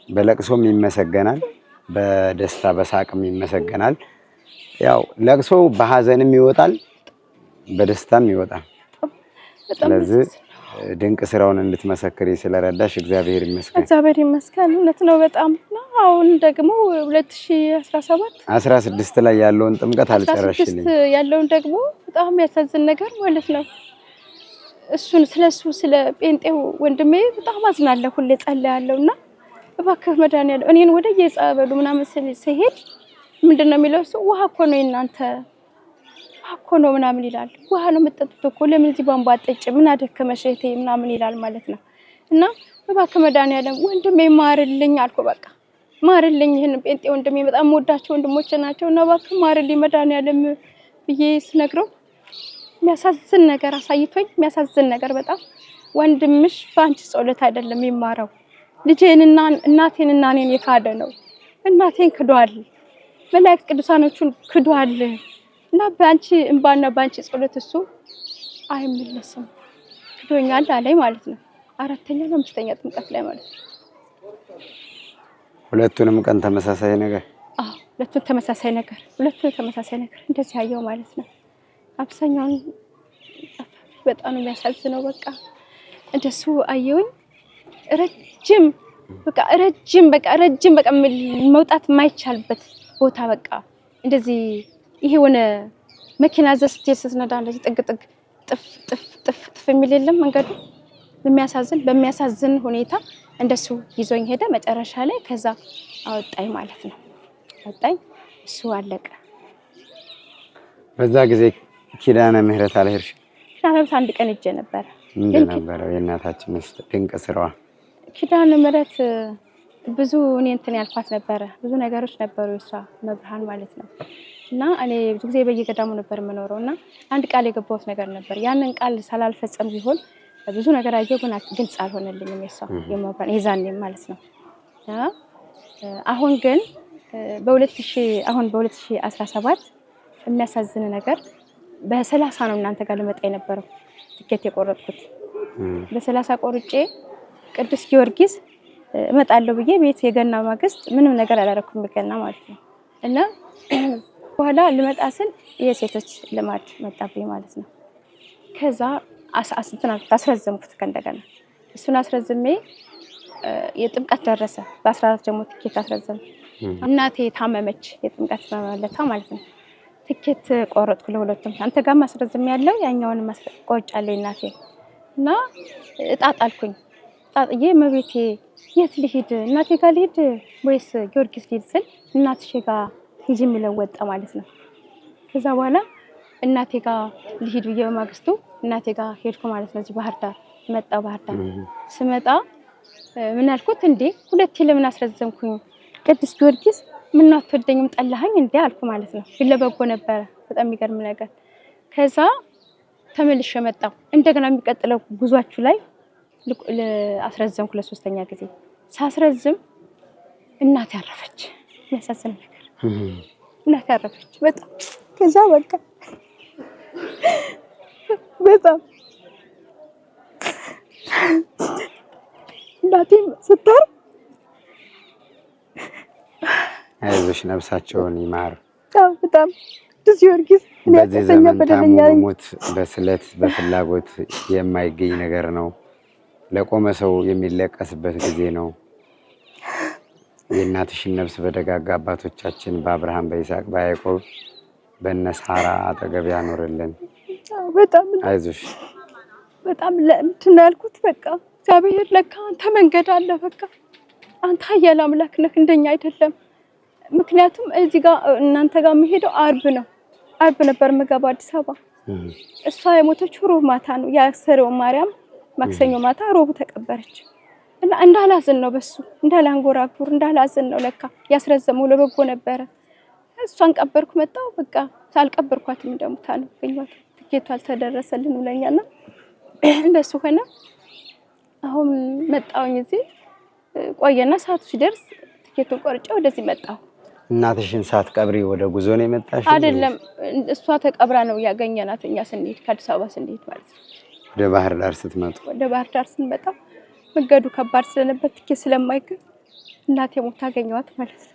በለቅሶም ይመሰገናል፣ በደስታ በሳቅም ይመሰገናል። ያው ለቅሶ በሐዘንም ይወጣል፣ በደስታም ይወጣል። ስለዚህ ድንቅ ስራውን እንድትመሰክሪ ስለረዳሽ እግዚአብሔር ይመስገን። እግዚአብሔር ይመስገን። እውነት ነው በጣም ነው። አሁን ደግሞ 16 ላይ ያለውን ጥምቀት አልጨረሽልኝ። ያለውን ደግሞ በጣም ያሳዝን ነገር ማለት ነው። እሱን ስለ ጴንጤው ወንድሜ በጣም አዝናለሁ። ሁሌ ጸልያለሁና እባክህ መድኃኒዓለም እኔን ወደ የጸበሉ ምናምን ሲሄድ ምንድነው የሚለው እሱ ውሃ እኮ ነው እናንተ እኮ ነው ምናምን ይላል። ውሃ ነው የምትጠጡት እኮ ለምን እዚህ ቧንቧ አጠጭ ምን አደከመሽ እህቴ ምናምን ይላል ማለት ነው። እና እባክህ መድኃኒዓለም ወንድሜ ማርልኝ አልኩ። በቃ ማርልኝ ይሄን ጴንጤ ወንድሜ በጣም ወዳቸው ወንድሞቼ ናቸው እና እባክህ ማርልኝ መድኃኒዓለም ብዬ ስነግረው የሚያሳዝን ነገር አሳይቶኝ የሚያሳዝን ነገር በጣም ወንድምሽ በአንቺ ጸሎት አይደለም የሚማረው ልጄንና እናቴንና እኔን የካደ ነው። እናቴን ክዷል፣ መላእክት ቅዱሳኖቹን ክዷል እና በአንቺ እንባና በአንቺ ጸሎት እሱ አይመለስም ክዶኛል አለኝ ማለት ነው። 4ኛ እና 5ኛ ጥምቀት ላይ ማለት ነው። ሁለቱንም ቀን ተመሳሳይ ነገር ሁለቱም ተመሳሳይ ነገር እንደዚህ ያየው ማለት ነው። አብዛኛውን በጣም የሚያሳዝነው በቃ እንደሱ አየውኝ። ረጅም በቃ መውጣት የማይቻልበት ቦታ በቃ እንደዚህ ይሄ ሆነ መኪና ዘስቴ ስትነዳ እንደዚህ ጥፍ የሚል የለም መንገዱ በሚያሳዝን ሁኔታ እንደሱ ይዞኝ ሄደ። መጨረሻ ላይ ከዛ አወጣኝ ማለት ነው። አወጣኝ እሱ አለቀ። በዛ ጊዜ ኪዳነ ምህረት አልሄድሽ? ኪዳነ ምህረት አንድ ቀን እጄ ነበር። ምንድን ነበረው የእናታችን ድንቅ ስራዋ? ኪዳነ ምህረት ብዙ እኔ እንትን ያልኳት ነበረ ብዙ ነገሮች ነበሩ እሷ መብርሃን ማለት ነው እና እኔ ብዙ ጊዜ በየገዳሙ ነበር የምኖረው እና አንድ ቃል የገባሁት ነገር ነበር ያንን ቃል ሳላልፈጸም ቢሆን ብዙ ነገር አየሁ ግን ግልጽ አልሆነልኝም የሷ የመብርሃን የዛኔም ማለት ነው አሁን ግን በ2017 የሚያሳዝን ነገር በ30 ነው እናንተ ጋር ልመጣ የነበረው ትኬት የቆረጥኩት በ30 ቆርጬ ቅዱስ ጊዮርጊስ እመጣለሁ ብዬ ቤት የገና ማግስት ምንም ነገር አላረኩም በገና ማለት ነው እና በኋላ ልመጣ ስል የሴቶች ልማድ መጣብኝ ማለት ነው ከዛ አስረዘምኩት ከእንደገና እሱን አስረዝሜ የጥምቀት ደረሰ በ14 ደግሞ ትኬት አስረዘም እናቴ ታመመች የጥምቀት በመለታ ማለት ነው ትኬት ቆረጥኩ ለሁለቱም አንተ ጋር ማስረዝም ያለው ያኛውን ቆርጫለሁ እናቴ እና እጣጣልኩኝ ጣጥዬ መቤቴ የት ልሂድ እናቴ ጋር ልሂድ ወይስ ጊዮርጊስ ልሂድ ስል እናትሽ ጋር ሂጂ የሚለው ወጣ ማለት ነው ከዛ በኋላ እናቴ ጋር ልሂድ ብዬ በማግስቱ እናቴ ጋር ሄድኩ ማለት ነው እዚህ ባህር ዳር መጣሁ ባህር ዳር ስመጣ ምን አልኩት እንዴ ሁለቴ ለምን አስረዘምኩኝ ቅዱስ ጊዮርጊስ ምን አትወደኝም ጠላኸኝ እንዴ አልኩ ማለት ነው ለበጎ ነበር በጣም የሚገርም ነገር ከዛ ተመልሼ መጣሁ እንደገና የሚቀጥለው ጉዟችሁ ላይ አስረዘምኩ ለሶስተኛ ጊዜ ሳስረዝም እናቴ አረፈች የሚያሳዝን ነገር እናቴ አረፈች በጣም ከዛ በቃ በጣም እናቴ ስታር አይዞሽ ነፍሳቸውን ይማር በጣም ቅዱስ ጊዮርጊስ በዚህ ዘመን ታሞ መሞት በስለት በፍላጎት የማይገኝ ነገር ነው ለቆመ ሰው የሚለቀስበት ጊዜ ነው የእናትሽን ነፍስ በደጋጋ አባቶቻችን በአብርሃም በይስሐቅ በያዕቆብ በነሳራ አጠገብ ያኖርልን በጣም አይዞሽ በጣም ለእንትን ያልኩት በቃ እግዚአብሔር ለካ አንተ መንገድ አለ በቃ አንተ ኃያል አምላክ ነህ እንደኛ አይደለም ምክንያቱም እዚህ ጋር እናንተ ጋር መሄደው አርብ ነበር መጋባ አዲስ አበባ እሷ የሞተችው ሮብ ማታ ነው ያሰረው ማርያም ማክሰኞ ማታ ሮብ ተቀበረች እና እንዳላዝን ነው በሱ እንዳላንጎራጉር እንዳላዝን ነው ለካ ያስረዘመው ለበጎ ነበረ እሷን ቀበርኩ መጣው በቃ ሳልቀበርኳትም ደግሞ ታነገኛት ትኬቱ አልተደረሰልን ብለኛና እንደሱ ሆነ አሁን መጣውኝ እዚህ ቆየና ሰዓቱ ሲደርስ ትኬቱን ቆርጬ ወደዚህ መጣው እናትሽን ሳትቀብሪ ወደ ጉዞ ነው የመጣሽ አይደለም እሷ ተቀብራ ነው ያገኘናት እኛ ስንሄድ ከአዲስ አበባ ስንሄድ ማለት ነው ወደ ባህር ዳር ስትመጡ ወደ ባህር ዳር ስንመጣ መንገዱ ከባድ ስለነበር ትኬት ስለማይገኝ እናቴ ሞታ አገኘዋት ማለት ነው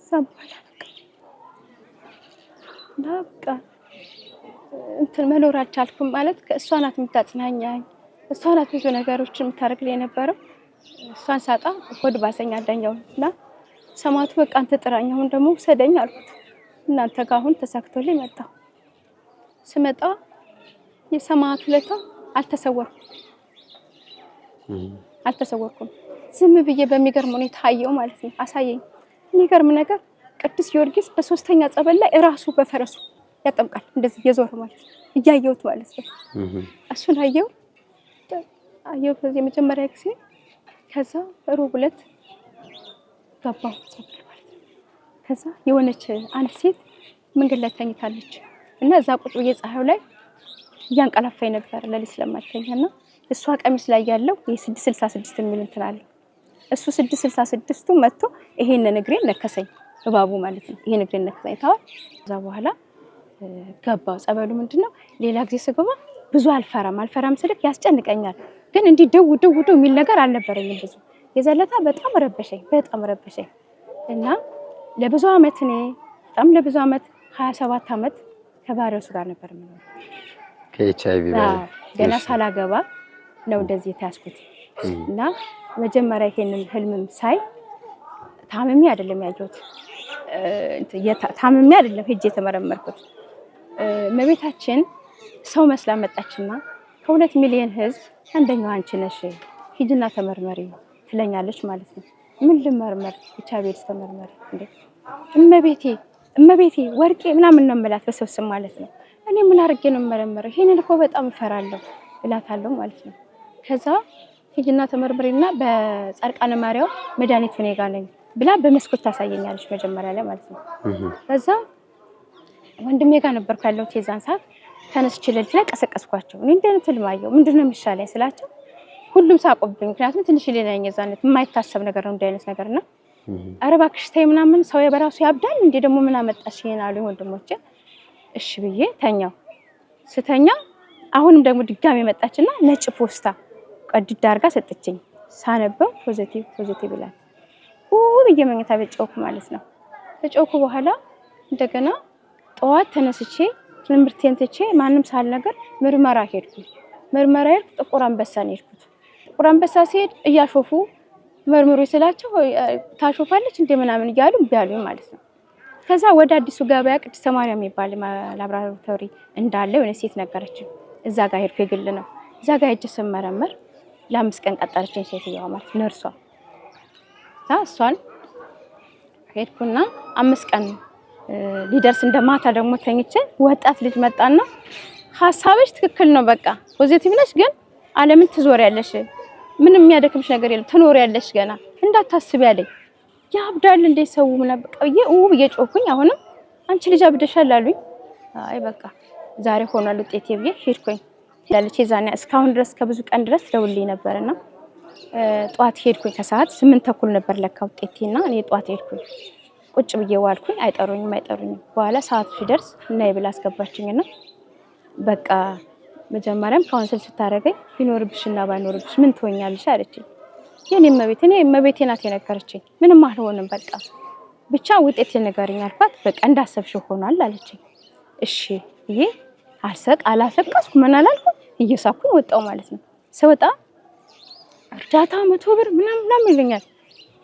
ሰምባላ በቃ እንትን መኖር አልቻልኩም ማለት ከእሷ ናት የምታጽናኛኝ እሷ ናት ብዙ ነገሮችን የምታደርግልኝ የነበረው እሷን ሳጣ ሆድ ባሰኝ አዳኛውና ሰማቱ በቃ አንተ ጥራኝ አሁን ደግሞ ሰደኝ አልኩት እናንተ ጋር አሁን ተሳክቶልኝ መጣሁ ስመጣ የሰማቱ ለታ አልተሰወርኩም ዝም ብዬ በሚገርም ሁኔታ አየው ማለት ነው አሳየኝ የሚገርም ነገር ቅዱስ ጊዮርጊስ በሶስተኛ ጸበል ላይ ራሱ በፈረሱ ያጠምቃል እንደዚህ የዞር ማለት እያየሁት ማለት ነው እሱን አየው በዚህ መጀመሪያ ጊዜ ከዛ ሮብ ዕለት ገባሁ ጸበል ማለት ነው ከዛ የሆነች አንድ ሴት መንገድ ላይ ተኝታለች እና እዛ ቁጭ ብዬ ፀሐዩ ላይ እያንቀላፋኝ ነበር ለሊት ስለማልተኛና እሷ ቀሚስ ላይ ያለው የ666 የሚል እንትን አለ እሱ 666ቱ መጥቶ ይሄንን እግሬን ነከሰኝ እባቡ ማለት ነው ይሄን እግሬን ነከሰኝ ታው ከዛ በኋላ ገባው ጸበሉ ምንድነው ሌላ ጊዜ ስገባ ብዙ አልፈራም ስልክ ያስጨንቀኛል ግን እንዲ ደው የሚል ነገር አልነበረኝም ብዙ የዘለታ በጣም ረበሸኝ እና ለብዙ አመት ለብዙ አመት 27 አመት ከባሪያሱ ጋር ነበር ማለት ከኤችአይቪ ገና ሳላገባ ነው እንደዚህ ታስኩት እና መጀመሪያ ይሄንን ህልምም ሳይ ታምሜ አይደለም ያየሁት ታምሜ አይደለም ሄጄ ተመረመርኩት መቤታችን ሰው መስላ መጣችና ከ2 ሚሊዮን ህዝብ አንደኛው አንቺ ነሽ ሂጂና ተመርመሪ ትለኛለች ማለት ነው ምን ልመርመር ኤችአይቪስ ተመርመሪ እንዴ እመቤቴ ወርቄ ምናምን ነው መላት በሰብስም ማለት ነው እኔ ምን አርጌ ነው መረመረው ይሄንን እኮ በጣም ፈራለሁ እላታለሁ ማለት ነው ከዛ ሂጂና ተመርምሪና በጻድቃነ ማርያም መድኃኒት እኔ ጋር ነኝ ብላ በመስኮት ታሳየኛለች መጀመሪያ ላይ ማለት ነው። ከዛ ወንድሜ ጋር ነበርኩ ያለሁት የዛን ሰዓት ተነስቼ ለልጅ ላይ ቀሰቀስኳቸው። እኔ እንደነ ትልማየው ምንድነው የሚሻለኝ ስላቸው ሁሉም ሳቆብኝ። ምክንያቱም ትንሽ ሌላኛ የዛነት የማይታሰብ ነገር ነው እንደዚህ አይነት ነገርና ኧረ እባክሽ ተይ ምናምን ሰው በራሱ ያብዳል እንዴ ደግሞ ምን አመጣሽ ይሄን አሉኝ ወንድሞቼ። እሺ ብዬ ተኛው። ስተኛ አሁንም ደግሞ ድጋሚ መጣችና ነጭ ፖስታ ቀድዳ አድርጋ ሰጠችኝ። ሳነበው ፖዚቲቭ ይላል። ብዬ መኝታ ቤት ጮኩ ማለት ነው። ከጮኩ በኋላ እንደገና ጠዋት ተነስቼ ትምህርቴን ትቼ ማንም ሳልነገር ምርመራ ሄድኩ። ጥቁር አንበሳ ነው ሄድኩት። ጥቁር አንበሳ ሲሄድ እያሾፉ መርምሩ ስላቸው ታሾፋለች እንደ ምናምን እያሉ ቢያሉኝ ማለት ነው። ከዛ ወደ አዲሱ ገበያ ቅድስተ ማርያም የሚባል ላብራቶሪ እንዳለ የሆነ ሴት ነገረችኝ። እዛ ጋር ሄድኩ። የግል ነው። እዛ ጋር ሄጄ ስመረመር ለ5 ቀን ቀጠረችኝ ሴትዮዋ ማለት ነርሷ። እሷን ሄድኩና 5 ቀን ሊደርስ እንደማታ ደግሞ ተኝቼ ወጣት ልጅ መጣና ሐሳብሽ ትክክል ነው በቃ ፖዚቲቭ ነሽ፣ ግን ዓለምን ትዞሪያለሽ፣ ምንም የሚያደክምሽ ነገር የለም፣ ትኖሪያለሽ፣ ገና እንዳታስቢ ያለኝ። ያብዳል እንደ ሰው ምናምን በቃ እየጮኩኝ አሁንም አንቺ ልጅ አብደሻል አሉኝ። አይ በቃ ዛሬ ሆኗል ውጤቴ ብዬ ሄድኩኝ። ያለች የዛኔ እስካሁን ድረስ ከብዙ ቀን ድረስ ደውልልኝ ነበርና ጧት ሄድኩኝ። ከሰዓት 8 ተኩል ነበር ለካ ውጤቴና እኔ ጧት ሄድኩኝ። ቁጭ ብዬ ዋልኩኝ። አይጠሩኝም። በኋላ ሰዓቱ ሲደርስ ነይ ብላ አስገባችኝና በቃ መጀመሪያም ካውንስል ስታደርገኝ ቢኖርብሽና ባይኖርብሽ ምን ትሆኛለሽ አለችኝ። የኔ እመቤቴ ናት የነገረችኝ። ምንም አልሆንም በቃ ብቻ ውጤት ንገሪኝ አልኳት። በቃ እንዳሰብሽው ሆኗል አለችኝ። እሺ ይሄ አላሰቀስኩ ምን አላልኩ እየሳኩኝ ወጣው ማለት ነው። ስወጣ እርዳታ 100 ብር ምናምን ይሉኛል።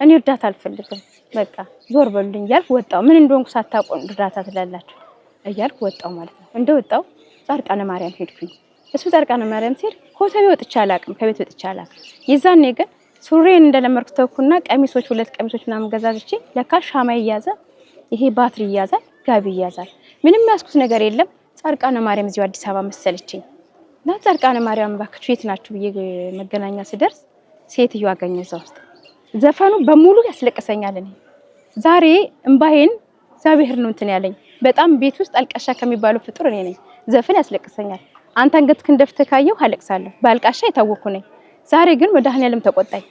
እኔ እርዳታ አልፈልግም በቃ ዞር በሉኝ እያልኩ ወጣው። ምን እንደሆንኩ ሳታውቁ እርዳታ ትላላችሁ እያልኩ ወጣው ማለት ነው። እንደወጣው ጻድቃነ ማርያም ሄድኩኝ። እሱ ጻድቃነ ማርያም ሲሄድ ሆቴል ወጥቼ አላውቅም፣ ከቤት ወጥቼ አላውቅም። የዛኔ ግን ሱሬን እንደለመርኩ ተውኩና ቀሚሶች 2 ቀሚሶች ምናምን ገዛዝቼ ለካ ሻማ ይያዘ ይሄ ባትሪ ይያዛል፣ ጋቢ ይያዛል። ምንም ያስኩት ነገር የለም። ጻድቃነ ማርያም እዚሁ አዲስ አበባ መሰለችኝ። እና ጻድቃነ ማርያም ባክቹ የት ናችሁ ብዬ መገናኛ ስደርስ ሴትዮ አገኘ እዛ ውስጥ። ዘፈኑ በሙሉ ያስለቅሰኛል። እኔ ዛሬ እንባዬን እግዚአብሔር ነው እንትን ያለኝ። በጣም ቤት ውስጥ አልቃሻ ከሚባለው ፍጡር እኔ ነኝ። ዘፈን ያስለቅሰኛል። አንተ አንገትክን ደፍተህ ካየሁ አለቅሳለሁ። ባልቃሻ የታወኩ ነኝ። ዛሬ ግን መድኃኒዓለም ተቆጣኝ።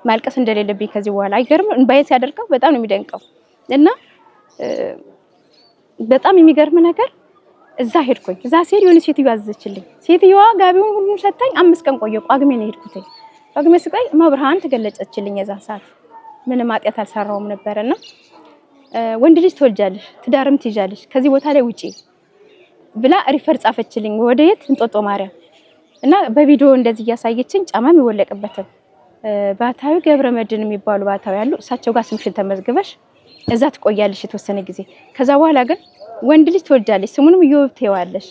ማልቀስ እንደሌለብኝ ከዚህ በኋላ አይገርም። እንባዬ ሲያደርገው በጣም ነው የሚደንቀው። እና በጣም የሚገርም ነገር እዛ ሄድኩኝ። እዛ ሲሄድ የሆነ ሴትዮ አዘዘችልኝ። ሴትዮዋ ጋቢውን ሁሉም ሰጣኝ። 5 ቀን ቆየሁ። ጳጉሜ ነው ሄድኩት። ጳጉሜ ስቆይ መብርሃን ተገለጸችልኝ። የዛ ሰዓት ምንም ኃጢአት አልሰራውም ነበርና ወንድ ልጅ ትወልጃለሽ፣ ትዳርም ትይዣለሽ፣ ከዚህ ቦታ ላይ ውጪ ብላ ሪፈር ጻፈችልኝ። ወደየት? እንጦጦ ማርያም። እና በቪዲዮ እንደዚህ እያሳየችኝ ጫማም ይወለቅበታል። ባታዊ ገብረ መድን የሚባሉ ባታዊ ያሉ እሳቸው ጋር ስምሽን ተመዝግበሽ እዛ ትቆያለሽ የተወሰነ ጊዜ። ከዛ በኋላ ግን ወንድ ልጅ ትወልጃለሽ፣ ስሙንም ኢዮብ ትይዋለሽ።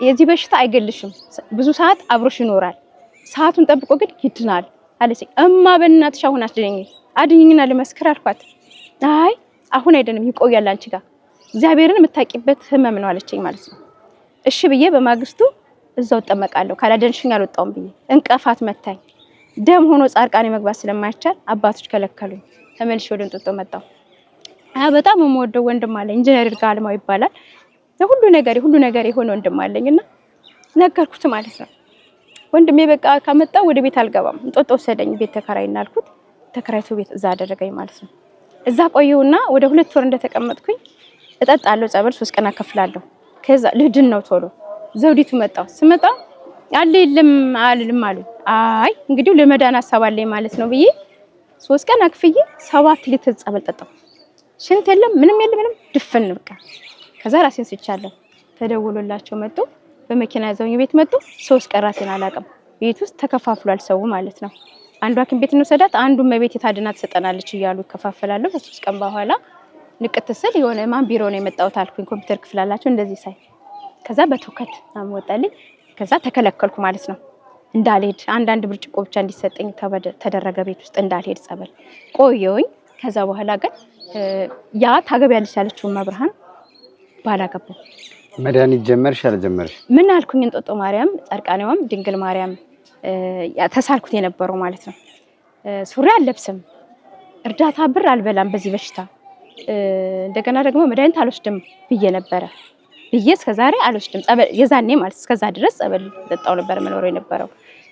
የዚህ በሽታ አይገልሽም፣ ብዙ ሰዓት አብሮሽ ይኖራል፣ ሰዓቱን ጠብቆ ግን ይድናል አለችኝ። እማ በእናትሽ አሁን አድኝኝና ልመስክር አልኳት። አይ አሁን አይደለም ይቆያል አንቺ ጋር እግዚአብሔርን የምታቂበት ህመም ነው አለችኝ ማለት ነው። እሺ ብዬ በማግስቱ እዛው ጠመቃለሁ። ካላደንሽኝ አልወጣውም ብዬ እንቀፋት መታኝ። ደም ሆኖ ጻድቃኔ መግባት ስለማይቻል አባቶች ከለከሉኝ። ተመልሼ ወደ እንጦጦ መጣሁ። በጣም የምወደው ወንድም አለኝ፣ ኢንጂነር ይርጋ አለማው ይባላል። ሁሉ ነገር የሆነ ወንድም አለኝና ነገርኩት ማለት ነው። ወንድሜ በቃ ካመጣው ወደ ቤት አልገባም፣ እንጦጦ ወሰደኝ። ቤት ተከራይና አልኩት። ተከራይቶ ቤት እዛ አደረገኝ ማለት ነው። እዛ ቆየውና ወደ 2 ወር እንደተቀመጥኩኝ እጠጣለሁ ጸበል 3 ቀን አከፍላለሁ። ከዛ ልድን ነው ቶሎ ዘውዲቱ መጣው። ስመጣ አለ የለም አልልም አሉ። አይ እንግዲህ ለመዳን ሐሳብ አለኝ ማለት ነው ብዬ 3 ቀን አክፍዬ 7 ሊትር ጸበል ጠጣሁ። ሽንት የለም ምንም ድፍን በቃ። ከዛ ራሴን ስቻለሁ። ተደውሎላቸው መጡ። በመኪና ያዘውኝ ቤት መጡ። 3 ቀን ራሴን አላቅም። ቤት ውስጥ ተከፋፍሏል ሰው ማለት ነው። አንዱ ሐኪም ቤት ነው ሰዳት፣ አንዱ መቤት የታድና ትሰጠናለች እያሉ ይከፋፈላሉ። ከ3 ቀን በኋላ ንቅት ስል የሆነ ማን ቢሮ ነው የመጣሁት አልኩኝ። ኮምፒውተር ክፍል አላቸው እንደዚህ ሳይ፣ ከዛ በትውከት አመጣልኝ። ከዛ ተከለከልኩ ማለት ነው እንዳልሄድ። አንዳንድ ብርጭቆ ብቻ እንዲሰጠኝ ተደረገ ቤት ውስጥ እንዳልሄድ ጸበል ቆየሁኝ። ከዛ በኋላ ግን ያ ታገቢያለሽ ያለችው መብርሃን ባላገባው መድኃኒት ጀመርሽ አልጀመርሽ? ምን አልኩኝ? እንጦጦ ማርያም ጻድቃኔዋም ድንግል ማርያም ተሳልኩት የነበረው ማለት ነው። ሱሪ አልለብስም፣ እርዳታ ብር አልበላም በዚህ በሽታ እንደገና ደግሞ መድኃኒት አልወስድም ብዬ ነበረ እስከዛሬ አልወስድም ጸበል የዛኔ ማለት እስከዛ ድረስ ጸበል ጠጣው ነበር መኖር የነበረው።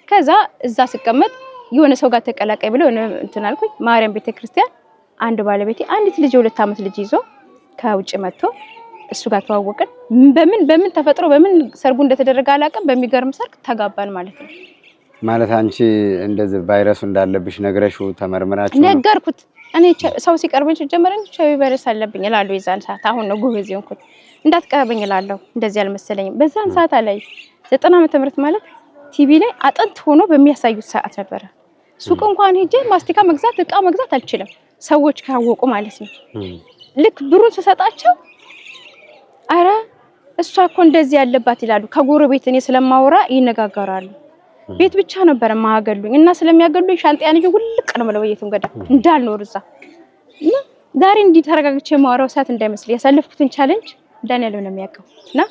ከዛ እዛ ስቀመጥ የሆነ ሰው ጋር ተቀላቀይ ብለው እንትን አልኩኝ። ማርያም ቤተክርስቲያን አንድ ባለቤቴ አንዲት ልጅ 2 ዓመት ልጅ ይዞ ከውጭ መጥቶ እሱ ጋር ተዋወቅን። በምን ተፈጥሮ በምን ሰርጉ እንደተደረገ አላውቅም። በሚገርም ሰርግ ተጋባን ማለት ነው። ማለት አንቺ እንደዚህ ቫይረሱ እንዳለብሽ ነግረሽው ተመርምራችሁ? ነገርኩት። እኔ ሰው ሲቀርበኝ ጀመረኝ ቫይረስ አለብኝ እላለሁ የዛን ሰዓት። አሁን ነው ጉበዝ የሆንኩት። እንዳትቀርበኝ እላለሁ። እንደዚህ አልመሰለኝም። በዛን ሰዓት ላይ 90 ዓመተ ምህረት ማለት ቲቪ ላይ አጥንት ሆኖ በሚያሳዩት ሰዓት ነበረ። ሱቅ እንኳን ሄጄ ማስቲካ መግዛት እቃ መግዛት አልችልም፣ ሰዎች ካወቁ ማለት ነው። ልክ ብሩን ተሰጣቸው አረ እሷ እኮ እንደዚህ ያለባት ይላሉ። ከጎረቤት እኔ ስለማወራ ይነጋገራሉ። ቤት ብቻ ነበር ማገሉኝ እና ስለሚያገሉኝ ሻንጣያን ይዤ ውልቅ ነው ማለት የትም ገዳ እንዳልኖር እዛ እና ዛሬ እንዲህ ተረጋግቼ ማወራው ሰዓት እንዳይመስል ያሳለፍኩትን ቻሌንጅ ዳንኤል ነው የሚያውቀው። እና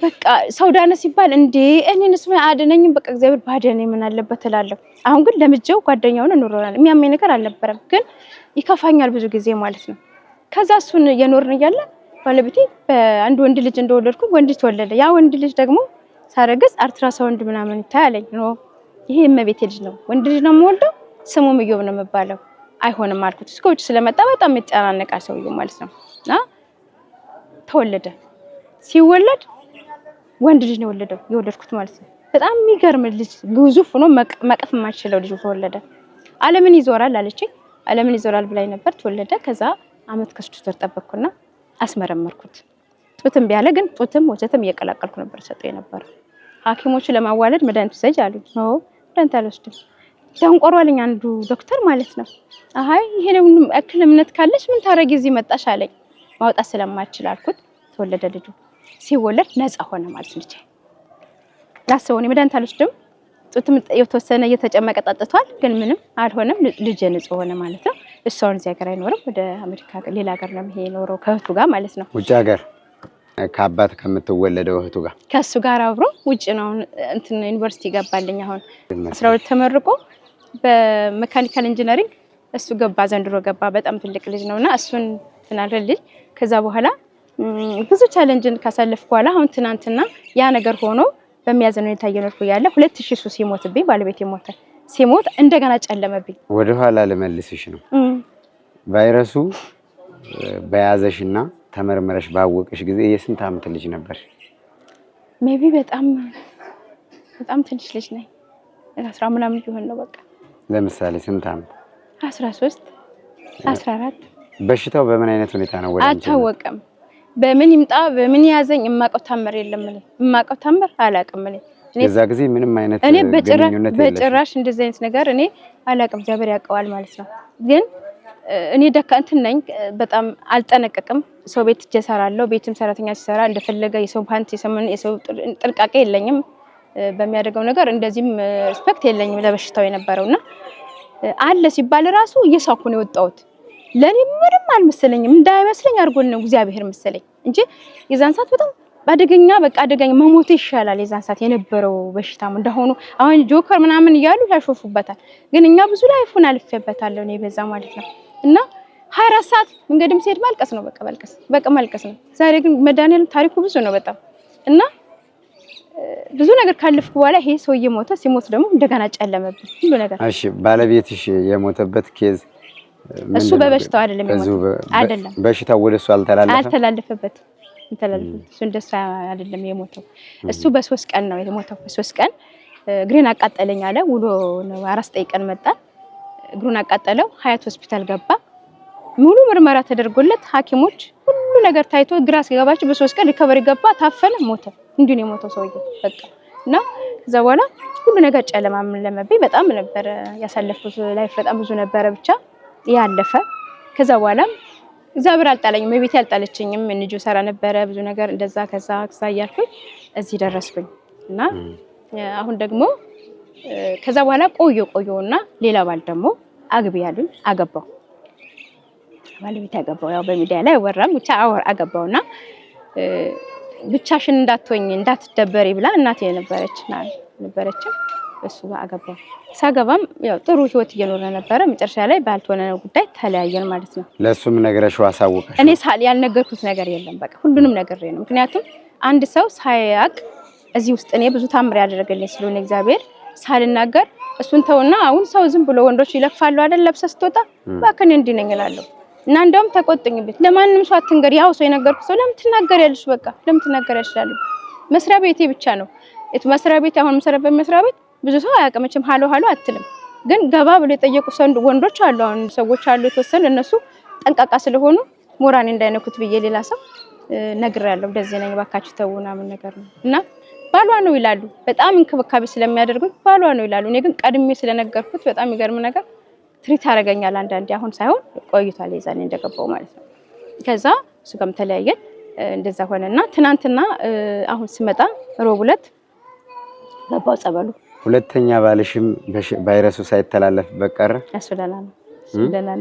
በቃ ሰው ዳነ ሲባል እንዴ እኔንስ አደነኝም በቃ እግዚአብሔር ባደነኝ ምን አለበት እላለሁ። አሁን ግን ለምጄው ጓደኛው ነው ኖርናል። የሚያመኝ ነገር አልነበረም፣ ግን ይከፋኛል ብዙ ጊዜ ማለት ነው። ከዛ እሱን የኖርን እያለ ባለቤቴ በአንድ ወንድ ልጅ እንደወለድኩ ወንድ ተወለደ። ያ ወንድ ልጅ ደግሞ ሳረግዝ አልትራሳውንድ ምናምን ይታያለኝ ነው። ይሄ እመቤቴ ልጅ ነው፣ ወንድ ልጅ ነው የምወልደው፣ ስሙም ኢዮብ ነው የምባለው። አይሆንም አልኩት። እስከ ውጭ ስለመጣ በጣም ይጨናነቃል ሰውዬው ማለት ነው። እና ተወለደ። ሲወለድ ወንድ ልጅ ነው የወለድኩት ማለት ነው። በጣም የሚገርም ልጅ ግዙፍ ሆኖ መቀፍ የማይችለው ልጅ ተወለደ። ዓለምን ይዞራል አለችኝ። ዓለምን ይዞራል ብላኝ ነበር። ተወለደ። ከዛ አመት ከ6 ወር ጠበቅኩና አስመረመርኩት። ጡትም ቢያለ ግን ጡትም ወተትም እየቀላቀልኩ ነበር ሰጠው የነበረው። ሐኪሞቹ ለማዋለድ መድኃኒት ሰጅ አሉኝ። መድኃኒት አልወስድም ደንቆሮ አለኝ አንዱ ዶክተር ማለት ነው። አይ ይሄ ነው እክል እምነት ካለሽ ምን ታረጊ እዚህ መጣሽ አለኝ። ማውጣት ስለማይችል አልኩት። ተወለደ ልጁ። ሲወለድ ነፃ ሆነ ማለት ነው። ላሰውን መድኃኒት አልወስድም። ጡትም የተወሰነ እየተጨመቀ ጠጥቷል፣ ግን ምንም አልሆነም። ልጅ ንጹህ ሆነ ማለት ነው። እሷን እዚህ ሀገር አይኖርም፣ ወደ አሜሪካ ሌላ ሀገር ነው የሚኖረው ከእህቱ ጋር ማለት ነው። ውጭ ሀገር ከአባት ከምትወለደው እህቱ ጋር ከሱ ጋር አብሮ ውጭ ነው። እንትን ዩኒቨርሲቲ ገባልኝ። አሁን 12 ተመርቆ በሜካኒካል ኢንጂነሪንግ እሱ ገባ፣ ዘንድሮ ገባ። በጣም ትልቅ ልጅ ነውና እሱን ትናልልኝ። ከዛ በኋላ ብዙ ቻሌንጅን ካሳለፍኩ በኋላ አሁን ትናንትና ያ ነገር ሆኖ በሚያዘን ሁኔታ እየኖርኩ ያለ 2000 ሱ ሲሞትብኝ ባለቤቴ ሞተ። ሲሞት እንደገና ጨለመብኝ። ወደ ኋላ ልመልስሽ ነው። ቫይረሱ በያዘሽና ተመርመረሽ ባወቅሽ ጊዜ የስንት ዓመት ልጅ ነበር? ሜቢ በጣም ትንሽ ልጅ ነኝ። 10 ምናምን ቢሆን ነው በቃ። ለምሳሌ ስንት ዓመት? 13 14። በሽታው በምን አይነት ሁኔታ ነው ወደ አንቺ? አታወቀም። በምን ይምጣ በምን ያዘኝ የማውቀው ታምር የለም። የማውቀው ታምር አላውቅም። የዛ ጊዜ ምንም አይነት እኔ በጭራሽ እንደዚህ አይነት ነገር እኔ አላውቅም። እግዚአብሔር ያውቀዋል ማለት ነው። ግን እኔ እንትን ነኝ፣ በጣም አልጠነቀቅም። ሰው ቤት እሰራለሁ። ቤትም ሰራተኛ ሲሰራ እንደፈለገ የሰው ፓንት የሰው ጥንቃቄ የለኝም በሚያደርገው ነገር። እንደዚህም ሪስፔክት የለኝም ለበሽታው የነበረውና አለ ሲባል ራሱ እየሳኩ ነው የወጣሁት። ለኔ ምንም አልመሰለኝም። እንዳይመስለኝ አድርጎን ነው እግዚአብሔር መሰለኝ እንጂ የዛን ሰዓት በጣም አደገኛ አደገኛ መሞት ይሻላል። የዛን ሰዓት የነበረው በሽታም እንደሆኑ አሁን ጆከር ምናምን እያሉ ያሾፉበታል። ግን እኛ ብዙ ላይፉን አልፌበታለሁ እኔ በዛ ማለት ነው። እና 24 ሰዓት መንገድም ሲሄድ ማልቀስ ነው በቃ ማልቀስ ነው። ዛሬ ግን መድኃኒዓለም ታሪኩ ብዙ ነው በጣም እና ብዙ ነገር ካለፍኩ በኋላ ይሄ ሰውዬ ሞተ። ሲሞት ደግሞ እንደገና ጨለመብኝ ሁሉ ነገር። እሺ ባለቤትሽ የሞተበት ኬዝ እሱ በበሽታው አይደለም የሞተው አይደለም። በሽታው ወደሱ አልተላለፈበት እሱ እንደሱ አይደለም የሞተው። እሱ በ3 ቀን ነው የሞተው። በ3 ቀን እግሬን አቃጠለኝ አለ። ውሎ ነው 4 ቀን መጣ። እግሩን አቃጠለው። ሀያት ሆስፒታል ገባ። ሙሉ ምርመራ ተደርጎለት ሐኪሞች ሁሉ ነገር ታይቶ ግራ ሲገባቸው በ3 ቀን ሪከቨሪ ገባ። ታፈነ፣ ሞተ። እንዲሁ ነው የሞተው ሰውዬው በቃ። እና ከዛ በኋላ ሁሉ ነገር ጨለማም ለመብኝ በጣም ነበር ያሳለፍኩት ላይፍ በጣም ብዙ ነበረ ብቻ ያለፈ። ከዛ በኋላ እግዚአብሔር አልጣለኝም፣ ቤቴ አልጣለችኝም። እንጆ ሰራ ነበረ ብዙ ነገር እንደዛ ከዛ እያልኩኝ እዚህ ደረስኩኝ። እና አሁን ደግሞ ከዛ በኋላ ቆየውና ሌላ ባል ደግሞ አግቢ ያሉኝ አገባው። ባለቤት አገባው። ያው በሚዲያ ላይ ወራም ብቻ አገባውና ብቻሽን እንዳትወኝ እንዳትደበሪ ብላ እናቴ ነበረች። እሱ ጋር አገባው። ሳገባም ያው ጥሩ ህይወት እየኖረ ነበረ። መጨረሻ ላይ ባልሆነ ጉዳይ ተለያየን ማለት ነው። ለሱም ነገረሽው አሳውቀሽ? እኔ ያልነገርኩት ነገር የለም። በቃ ሁሉንም ነገር ነው። ምክንያቱም አንድ ሰው ሳያቅ እዚህ ውስጥ እኔ ብዙ ታምር ያደረገልኝ ስለሆነ እግዚአብሔር ሳልናገር እሱን ተውና አሁን ሰው ዝም ብሎ ወንዶች ይለፋሉ አይደል? ለብሰህ ስትወጣ ባከነ እንዲህ ነኝ እላለሁ። እና እንደውም ተቆጥኝበት ለማንም ሰው አትንገር። ያው ሰው የነገርኩት ሰው ለምን ትናገሪያለሽ? በቃ ለምን ትናገሪያለሽ? መስሪያ ቤቴ ብቻ ነው መስሪያ ቤት አሁን መሰረበ መስሪያ ቤት ብዙ ሰው አያውቅምም። ሃሎ ሃሎ አትልም። ግን ገባ ብሎ የጠየቁ ወንዶች አሉ፣ አሁን ሰዎች አሉ የተወሰኑ። እነሱ ጠንቃቃ ስለሆኑ ሞራኔ እንዳይነኩት ብዬ ሌላ ሰው ነግሬያለሁ። እንደዚህ ነኝ ባካችሁ ተውና ምን ነገር ነው እና ባሏ ነው ይላሉ። በጣም እንክብካቤ ስለሚያደርጉኝ ባሏ ነው ይላሉ። እኔ ግን ቀድሜ ስለነገርኩት በጣም ይገርም ነገር ትሪት ያደርገኛል አንዳንዴ። አሁን ሳይሆን ቆይቷል የዛኔ እንደገባው ማለት ነው። ከዛ እሱ ጋርም ተለያየን። እንደዛ ሆነና ትናንትና አሁን ስመጣ ሮብ ዕለት ገባው ጸበሉ። ሁለተኛ ባልሽም ቫይረሱ ሳይተላለፍ በቀረ? እሱ ደህና ነው።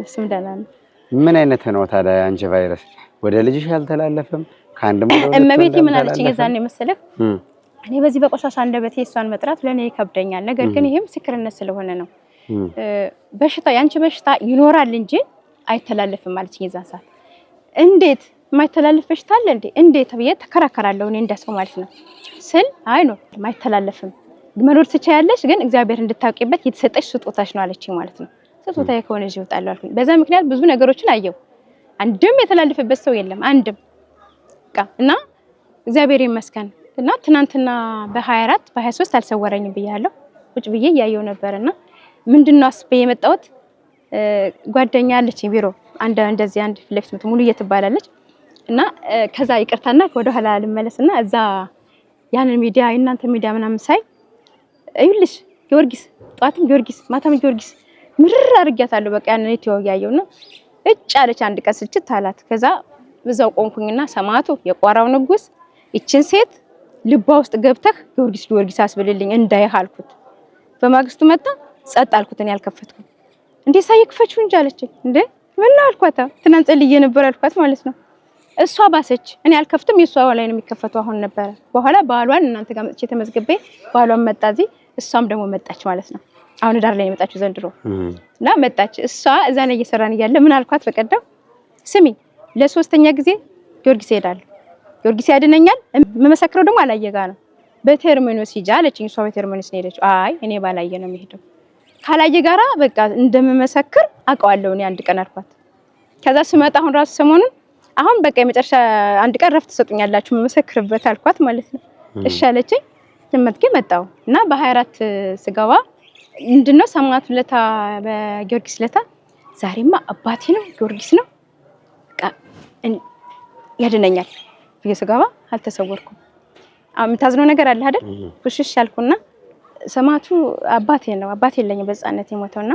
እሱም ደህና ነው። ምን አይነት ነው ታዲያ አንቺ ቫይረስ ወደ ልጅሽ ያልተላለፈም? ከአንድም ወደ እመቤቴ ምን አለች የዛኔ መሰለህ? እኔ በዚህ በቆሻሻ አንደበቴ እሷን መጥራት ለኔ ይከብደኛል። ነገር ግን ይሄም ምስክርነት ስለሆነ ነው። በሽታ ያንቺ በሽታ ይኖራል እንጂ አይተላለፍም ማለት የዛን ሰዓት። እንዴት የማይተላለፍ በሽታ አለ እንዴ? እንዴት ብዬ ተከራከራለሁ እኔ እንደሰው ማለት ነው ስል አይ ነው የማይተላለፍም መኖር ትችያለሽ፣ ግን እግዚአብሔር እንድታውቂበት የተሰጠሽ ስጦታሽ ነው አለችኝ ማለት ነው። ስጦታዬ ከሆነ እዚህ እወጣለሁ አልኩኝ። በዛ ምክንያት ብዙ ነገሮችን አየሁ። አንድም የተላለፈበት ሰው የለም አንድም እና እግዚአብሔር ይመስገን። እና ትናንትና በ24 በ23 አልሰወረኝም ብያለሁ። ቁጭ ብዬ ያየው ነበርና ምንድነው አስቤ የመጣሁት ጓደኛ አለችኝ ቢሮ እንደዚህ አንድ ፍሌክስ ሙሉ እየተባላለች እና ከዛ ይቅርታና ወደ ኋላ ልመለስና እዛ ያንን ሚዲያ እናንተ ሚዲያ ምናምን ሳይ አይልሽ ጊዮርጊስ ጧትም ጊዮርጊስ ማታም ጊዮርጊስ ምርር አድርጊያታለሁ። በቃ ያንን ኢትዮ ያየውና እጭ አለች አንድ ቀን ስልችት አላት። ከዛ በዛው ቆንኩኝና ሰማዕቱ የቋራው ንጉስ ይችን ሴት ልቧ ውስጥ ገብተህ ጊዮርጊስ ጊዮርጊስ አስብልልኝ እንዳይህ አልኩት። በማግስቱ መጣ ጸጥ አልኩት። እኔ አልከፈትኩም። እንዴ ሳይክፈችው እንጂ አለችኝ። እንዴ ምን ነው አልኳት። ትናንት ጸልዬ ነበር አልኳት ማለት ነው። እሷ ባሰች። እኔ አልከፍትም የሷ ላይ ነው የሚከፈተው አሁን ነበረ። በኋላ ባሏን እናንተ ጋር መጥቼ ተመዝግቤ ባሏን መጣ እዚህ፣ እሷም ደግሞ መጣች ማለት ነው። አሁን ዳር ላይ የመጣችው ዘንድሮ እና መጣች። እሷ እዛ ላይ እየሰራን እያለ ምን አልኳት በቀደም ስሚ ለሶስተኛ ጊዜ ጊዮርጊስ እሄዳለሁ፣ ጊዮርጊስ ያድነኛል። መመሰክረው ደግሞ አላየ ጋር ነው በተርሚኖስ ሂጂ አለችኝ። እሷ በተርሚኖስ ነው የሄደችው። አይ እኔ ባላየ ነው የሚሄደው፣ ካላየ ጋራ በቃ እንደምመሰክር አውቀዋለሁ እኔ አንድ ቀን አልኳት። ከዛ ስመጣ አሁን ራሱ ሰሞኑን አሁን በቃ የመጨረሻ አንድ ቀን ረፍት ትሰጡኛላችሁ መመሰክርበት አልኳት ማለት ነው። እሺ አለችኝ። ትመጥቂ መጣው እና በ24 ስገባ ምንድነው ሰማዕቱ ለታ በጊዮርጊስ ለታ ዛሬማ አባቴ ነው ጊዮርጊስ ነው በቃ ያድነኛል ብዬ ስገባ አልተሰወርኩም። የምታዝነው ነገር አለ አይደል? ኩሽሽ ያልኩና ሰማዕቱ አባቴ ነው አባቴ የለኝም በሕፃንነቴ ሞተውና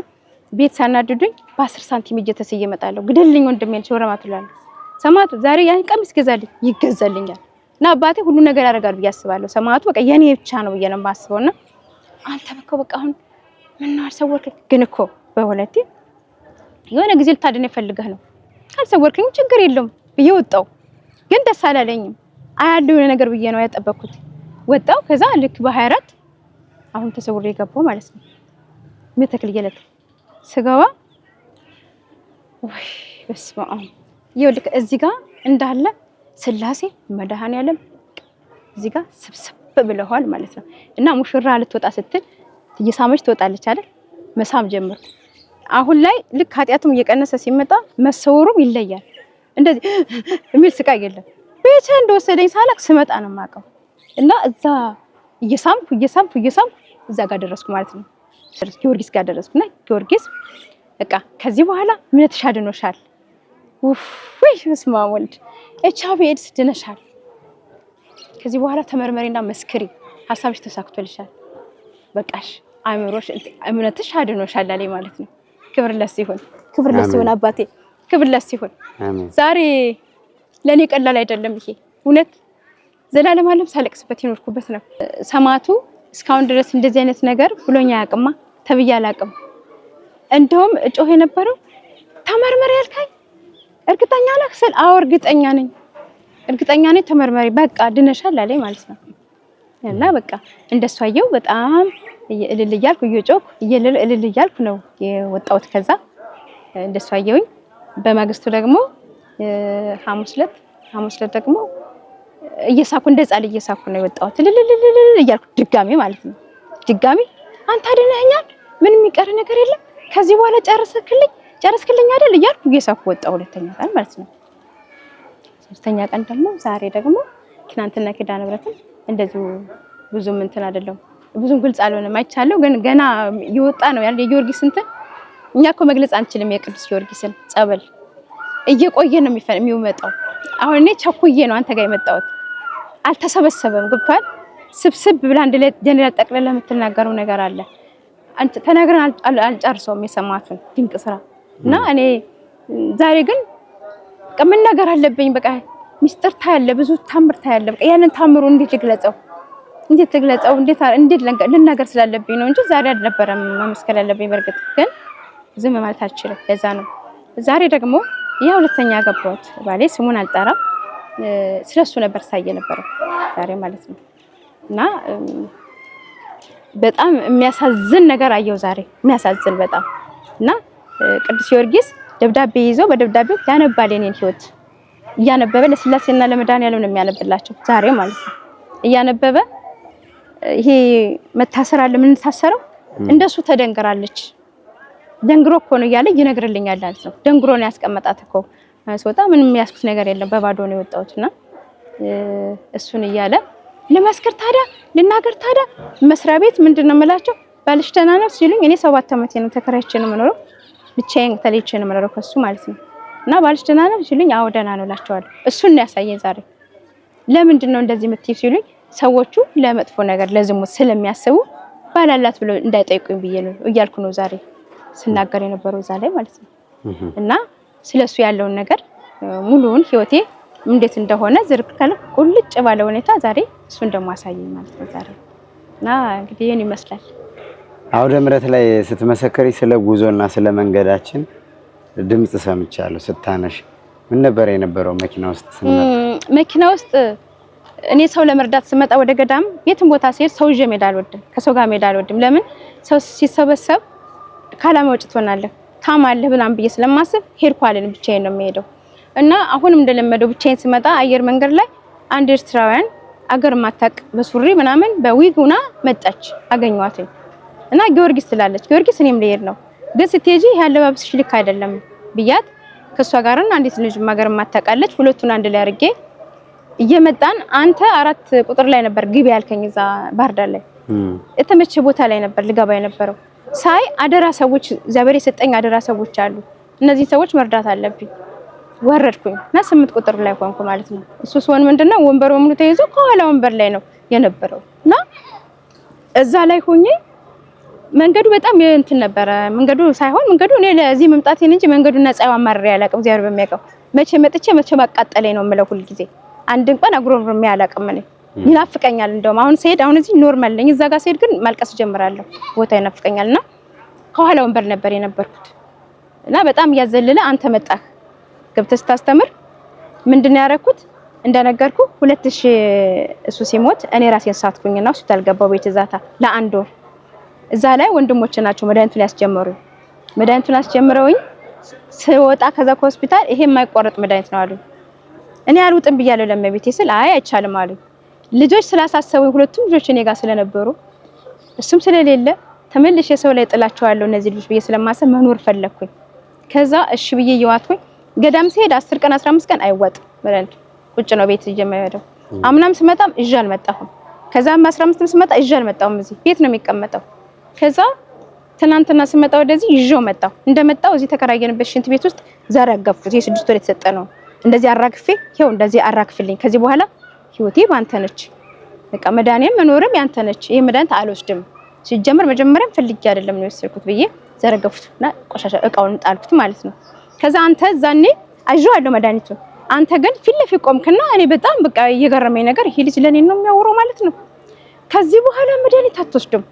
ቤት ሳናድዱኝ በ10 ሳንቲም እየተሰየ እመጣለሁ። ግደልኝ ወንድሜን ሾረማቱላል ሰማዕቱ ዛሬ ያን ቀሚስ ገዛልኝ ይገዛልኛል እና አባቴ ሁሉ ነገር ያደርጋል ብዬ አስባለሁ። ሰማዕቱ በቃ የኔ ብቻ ነው ብዬ ነው የማስበውና አንተ በቃ አሁን ምን ነው አልሰወርክኝ? ግን እኮ በሁለቴ የሆነ ጊዜ ልታድን ይፈልገህ ነው ካልሰወርክኝ ችግር የለውም ብዬ ወጣው። ግን ደስ አላለኝም። አያለው የሆነ ነገር ብዬ ነው ያጠበኩት። ወጣው። ከዛ ልክ በ24 አሁን ተሰውሬ የገባው ማለት ነው። መተክል እየለተ ስገባ ወይ በስመ አብ ይኸውልህ እዚህ ጋር እንዳለ ስላሴ መድኃኔዓለም እዚህ ጋር ስብስብ ብለዋል ማለት ነው። እና ሙሽራ ልትወጣ ስትል እየሳመች ትወጣለች አይደል? መሳም ጀመርኩ። አሁን ላይ ልክ ኃጢያቱም እየቀነሰ ሲመጣ መሰወሩም ይለያል። እንደዚህ የሚል ስቃይ የለም። ቤቴ እንደወሰደኝ ሳላቅ ስመጣ ነው የማውቀው። እና እዛ እየሳምኩ እዛ ጋር ደረስኩ ማለት ነው። ጊዮርጊስ ጋር ደረስኩና ጊዮርጊስ በቃ ከዚህ በኋላ እምነትሽ አድኖሻል። ወይ በስመ አብ ወልድ ኤችአይቪ ኤድስ ድነሻል። ከዚህ በኋላ ተመርመሪና መስክሪ፣ ሀሳብሽ ተሳክቶልሻል። በቃሽ አእምሮሽ እምነትሽ አድኖሻል አለኝ ማለት ነው። ክብር ለሱ ይሁን አባቴ፣ ክብር ለሱ ይሁን። ዛሬ ለኔ ቀላል አይደለም ይሄ እውነት ዘላለም ዓለም ሳለቅስበት ይኖርኩበት ነው። ሰማዕቱ እስካሁን ድረስ እንደዚህ አይነት ነገር ብሎኛ ያቅማ ተብያ አላቅም። እንደውም እጮህ የነበረው ተመርመሪ ያልከኝ እርግጠኛ ነህ ስል አዎ እርግጠኛ ነኝ ተመርመሪ በቃ ድነሻል አለኝ ማለት ነው። እና በቃ እንደሷየው በጣም እልል እያልኩ እየጮኩ እልል እያልኩ ነው የወጣሁት። ከዛ እንደሱ አየሁኝ። በማግስቱ ደግሞ ሐሙስ ዕለት ደግሞ እየሳኩ እንደ ሕፃን እየሳኩ ነው የወጣሁት እልል እያልኩ ድጋሜ ማለት ነው። ድጋሜ አንተ አድነኸኛል፣ ምንም የሚቀር ነገር የለም፣ ከዚህ በኋላ ጨረስክልኝ አይደል እያልኩ እየሳኩ ወጣሁ። ሁለተኛ ቀን ማለት ነው። ሶስተኛ ቀን ደግሞ ዛሬ ደግሞ ትናንትና ኪዳነ ምሕረትን እንደዚሁ ብዙም እንትን አይደለም ብዙም ግልጽ አልሆነም አይቻለሁ። ግን ገና ይወጣ ነው ያለ የጊዮርጊስ እንትን እኛ እኮ መግለጽ አንችልም። የቅዱስ ጊዮርጊስን ጸበል እየቆየ ነው የሚመጣው። አሁን እኔ ቸኩዬ ነው አንተ ጋር የመጣሁት። አልተሰበሰበም ገብቷል። ስብስብ ብላ አንድ ላይ ጀነራል ጠቅለለ የምትናገረው ነገር አለ። አንተ ተናግረን አልጨርሰውም የሰማቱን ድንቅ ስራ እና እኔ ዛሬ ግን ምን ነገር አለብኝ። በቃ ሚስጥር ታያለ፣ ብዙ ታምር ታያለ። በቃ ያንን ታምሩ እንዴት ልግለጸው እንዴት ልናገር ስላለብኝ ነው እንጂ ዛሬ አልነበረም ማመስከር ያለብኝ። በርግጥ ግን ዝም ማለት አልችልም። ለዛ ነው ዛሬ ደግሞ ያ ሁለተኛ ገባሁት ባሌ ስሙን አልጠራም ስለሱ ነበር ሳየ ነበር ዛሬ ማለት ነው። እና በጣም የሚያሳዝን ነገር አየው ዛሬ የሚያሳዝን በጣም እና ቅዱስ ጊዮርጊስ ደብዳቤ ይዞ በደብዳቤው ያነባል የኔን ህይወት እያነበበ ለስላሴና ለመድኃኒዓለም ነው የሚያነብላቸው ዛሬ ማለት ነው። እያነበበ ይሄ መታሰር አለ ምን ታሰረው እንደሱ ተደንግራለች። ደንግሮ እኮ ነው እያለ ይነግርልኛል ማለት ነው። ደንግሮ ነው ያስቀመጣት እኮ ስወጣ ምንም ያስኩት ነገር የለም በባዶ ነው የወጣሁትና እሱን እያለ ለማስከር ታዲያ ልናገር ታዲያ መስሪያ ቤት ምንድነው የምላቸው ባልሽ ደህና ነው ሲሉኝ እኔ 7 አመቴ ነው ተከራይቼ ነው የምኖረው ብቻዬን ተለይቼ ነው የምኖረው ከሱ ማለት ነው። እና ባልሽ ደህና ነው ሲሉኝ አዎ ደህና ነው እላቸዋለሁ። እሱን ነው ያሳየኝ ዛሬ። ለምንድነው እንደዚህ የምትይ ሲሉኝ ሰዎቹ ለመጥፎ ነገር ለዝሙት ስለሚያስቡ ባላላት ብሎ እንዳይጠይቁኝ ብዬ ነው እያልኩ ነው ዛሬ ስናገር የነበረው ዛ ላይ ማለት ነው። እና ስለሱ ያለውን ነገር ሙሉውን ህይወቴ እንዴት እንደሆነ ዝርክከለ ቁልጭ ባለ ሁኔታ ዛሬ እሱን ደግሞ አሳየኝ ማለት ነው ዛሬ። እና እንግዲህ ይሄን ይመስላል። አውደ ምሕረት ላይ ስትመሰከሪ ስለ ጉዞና ስለ መንገዳችን ድምጽ ሰምቻለሁ ስታነሽ። ምን ነበር የነበረው መኪና ውስጥ ስንመጣ? መኪና ውስጥ እኔ ሰው ለመርዳት ስመጣ ወደ ገዳም የትም ቦታ ሲሄድ ሰው ይዤ መሄድ አልወድም፣ ከሰው ጋር መሄድ አልወድም። ለምን ሰው ሲሰበሰብ ካላማ ወጭ ትሆናለህ ታማለህ ብላም ብዬ ስለማስብ ሄድኩ አለን ብቻዬን ነው የምሄደው። እና አሁንም እንደለመደው ብቻዬን ስመጣ አየር መንገድ ላይ አንድ ኤርትራውያን አገር ማታቅ በሱሪ ምናምን በዊጉና መጣች አገኘኋት። እና ጊዮርጊስ ትላለች ጊዮርጊስ እኔም ልሄድ ነው ግን ስትሄጂ ያለባብስሽ ልክ አይደለም ብያት ከሷ ጋርና አንዲት ልጅ ማገር ማታቃለች ሁለቱን አንድ ላይ አርጌ እየመጣን አንተ 4 ቁጥር ላይ ነበር ግቢ ያልከኝ እዛ ባህር ዳር ላይ የተመቸ ቦታ ላይ ነበር ልገባ የነበረው። ሳይ አደራ ሰዎች እግዚአብሔር የሰጠኝ አደራ ሰዎች አሉ እነዚህ ሰዎች መርዳት አለብኝ። ወረድኩኝ እና 8 ቁጥር ላይ ሆንኩ ማለት ነው። እሱ ሲሆን ምንድነው ወንበሩ ሙሉ ተይዞ ከኋላ ወንበር ላይ ነው የነበረው እና እዛ ላይ ሆኜ መንገዱ በጣም እንትን ነበረ። መንገዱ ሳይሆን መንገዱ እኔ ለዚህ መምጣቴን እንጂ መንገዱና ጻይዋ ማረር ያላቀም እግዚአብሔር በሚያውቀው መቼ መጥቼ መቼ ማቃጠለኝ ነው የምለው ሁሉ ጊዜ አንድ እንኳን አጉሮሮም ያላቀም እኔ ይናፍቀኛል። እንደውም አሁን ስሄድ አሁን እዚህ ኖርማል ነኝ እዛ ጋር ስሄድ ግን ማልቀስ ጀምራለሁ ቦታ ይናፍቀኛልና ከኋላ ወንበር ነበር የነበርኩት እና በጣም ያዘለለ አንተ መጣህ ገብተህ ስታስተምር ምንድነው ያደረኩት እንደነገርኩ 2000 እሱ ሲሞት እኔ ራሴን ሳትኩኝና ሆስፒታል ገባው ቤት ዛታ ለአንድ ወር እዛ ላይ ወንድሞቼ ናቸው መድኃኒቱን ያስጀመሩኝ። መድኃኒቱን አስጀምረውኝ ስወጣ ከዛ ከሆስፒታል ይሄ የማይቆረጥ መድኃኒት ነው አሉኝ። እኔ አልውጥም ብያለሁ ለመቤቴ ስል አይ አይቻልም አሉኝ። ልጆች ስላሳሰቡኝ ሁለቱም ልጆች እኔ ጋር ስለነበሩ እሱም ስለሌለ ተመልሼ ሰው ላይ ጥላቸዋለሁ እነዚህ ልጆች ብዬ ስለማሰብ መኖር ፈለኩኝ። ከዛ እሺ ብዬ ይዋትኩኝ ገዳም ሲሄድ 10 ቀን 15 ቀን አይወጥም መድኃኒቱ ቁጭ ነው ቤት እየማይወደው። አምናም ስመጣም እጄ አልመጣሁም። ከዛም 15 ስመጣ እጄ አልመጣሁም እዚህ ቤት ነው የሚቀመጠው። ከዛ ትናንትና ስመጣ ወደዚህ ይዤው መጣሁ። እንደመጣው እዚህ ተከራየንበት ሽንት ቤት ውስጥ ዘረገፍኩት። የ6 ወር የተሰጠ ነው እንደዚህ አራግፌ ይሄው እንደዚህ አራግፍልኝ ከዚህ በኋላ ህይወቴ ባንተ ነች በቃ መዳኔም መኖርም ያንተ ነች ይሄ መዳን አልወስድም ሲጀምር መጀመሪያም ፈልጌ አይደለም ነው የወሰድኩት ብዬ ዘረገፍኩትና ቆሻሻ እቃውን ጣልኩት ማለት ነው። ከዛ አንተ ዛኔ አጅዋለሁ መዳኒቱ አንተ ግን ፊት ለፊት ቆምክና እኔ በጣም በቃ እየገረመኝ ነገር ይሄ ልጅ ለኔ ነው የሚያወራው ማለት ነው። ከዚህ በኋላ መዳኒት አትወስድም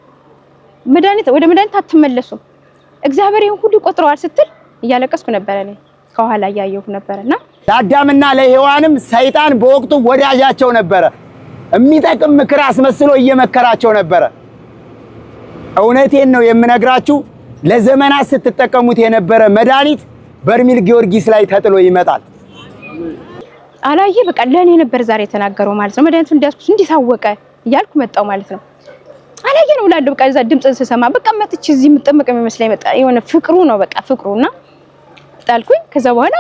መዳኒት ወደ መዳኒት አትመለሱም እግዚአብሔር ይሁን ሁሉ ይቆጥረዋል ስትል እያለቀስኩ ነበር። እኔ ከኋላ ያየሁ ነበርና ለአዳምና ለሔዋንም ሰይጣን በወቅቱ ወዳጃቸው ነበረ። የሚጠቅም ምክር አስመስሎ እየመከራቸው ነበረ። እውነቴን ነው የምነግራችሁ። ለዘመናት ስትጠቀሙት የነበረ መድኃኒት በርሜል ጊዮርጊስ ላይ ተጥሎ ይመጣል። አላየ በቃ ለኔ ነበር ዛሬ የተናገረው ማለት ነው። መድኃኒቱ እንዲያስኩት እንዲታወቀ እያልኩ መጣው ማለት ነው። አላየ ነው ላለው በቃ እዛ ድምጽ ስሰማ በቃ መጥቼ እዚህ የምጠመቅ የሚመስለኝ መጣ። የሆነ ፍቅሩ ነው በቃ ፍቅሩና ጣልኩኝ። ከዛ በኋላ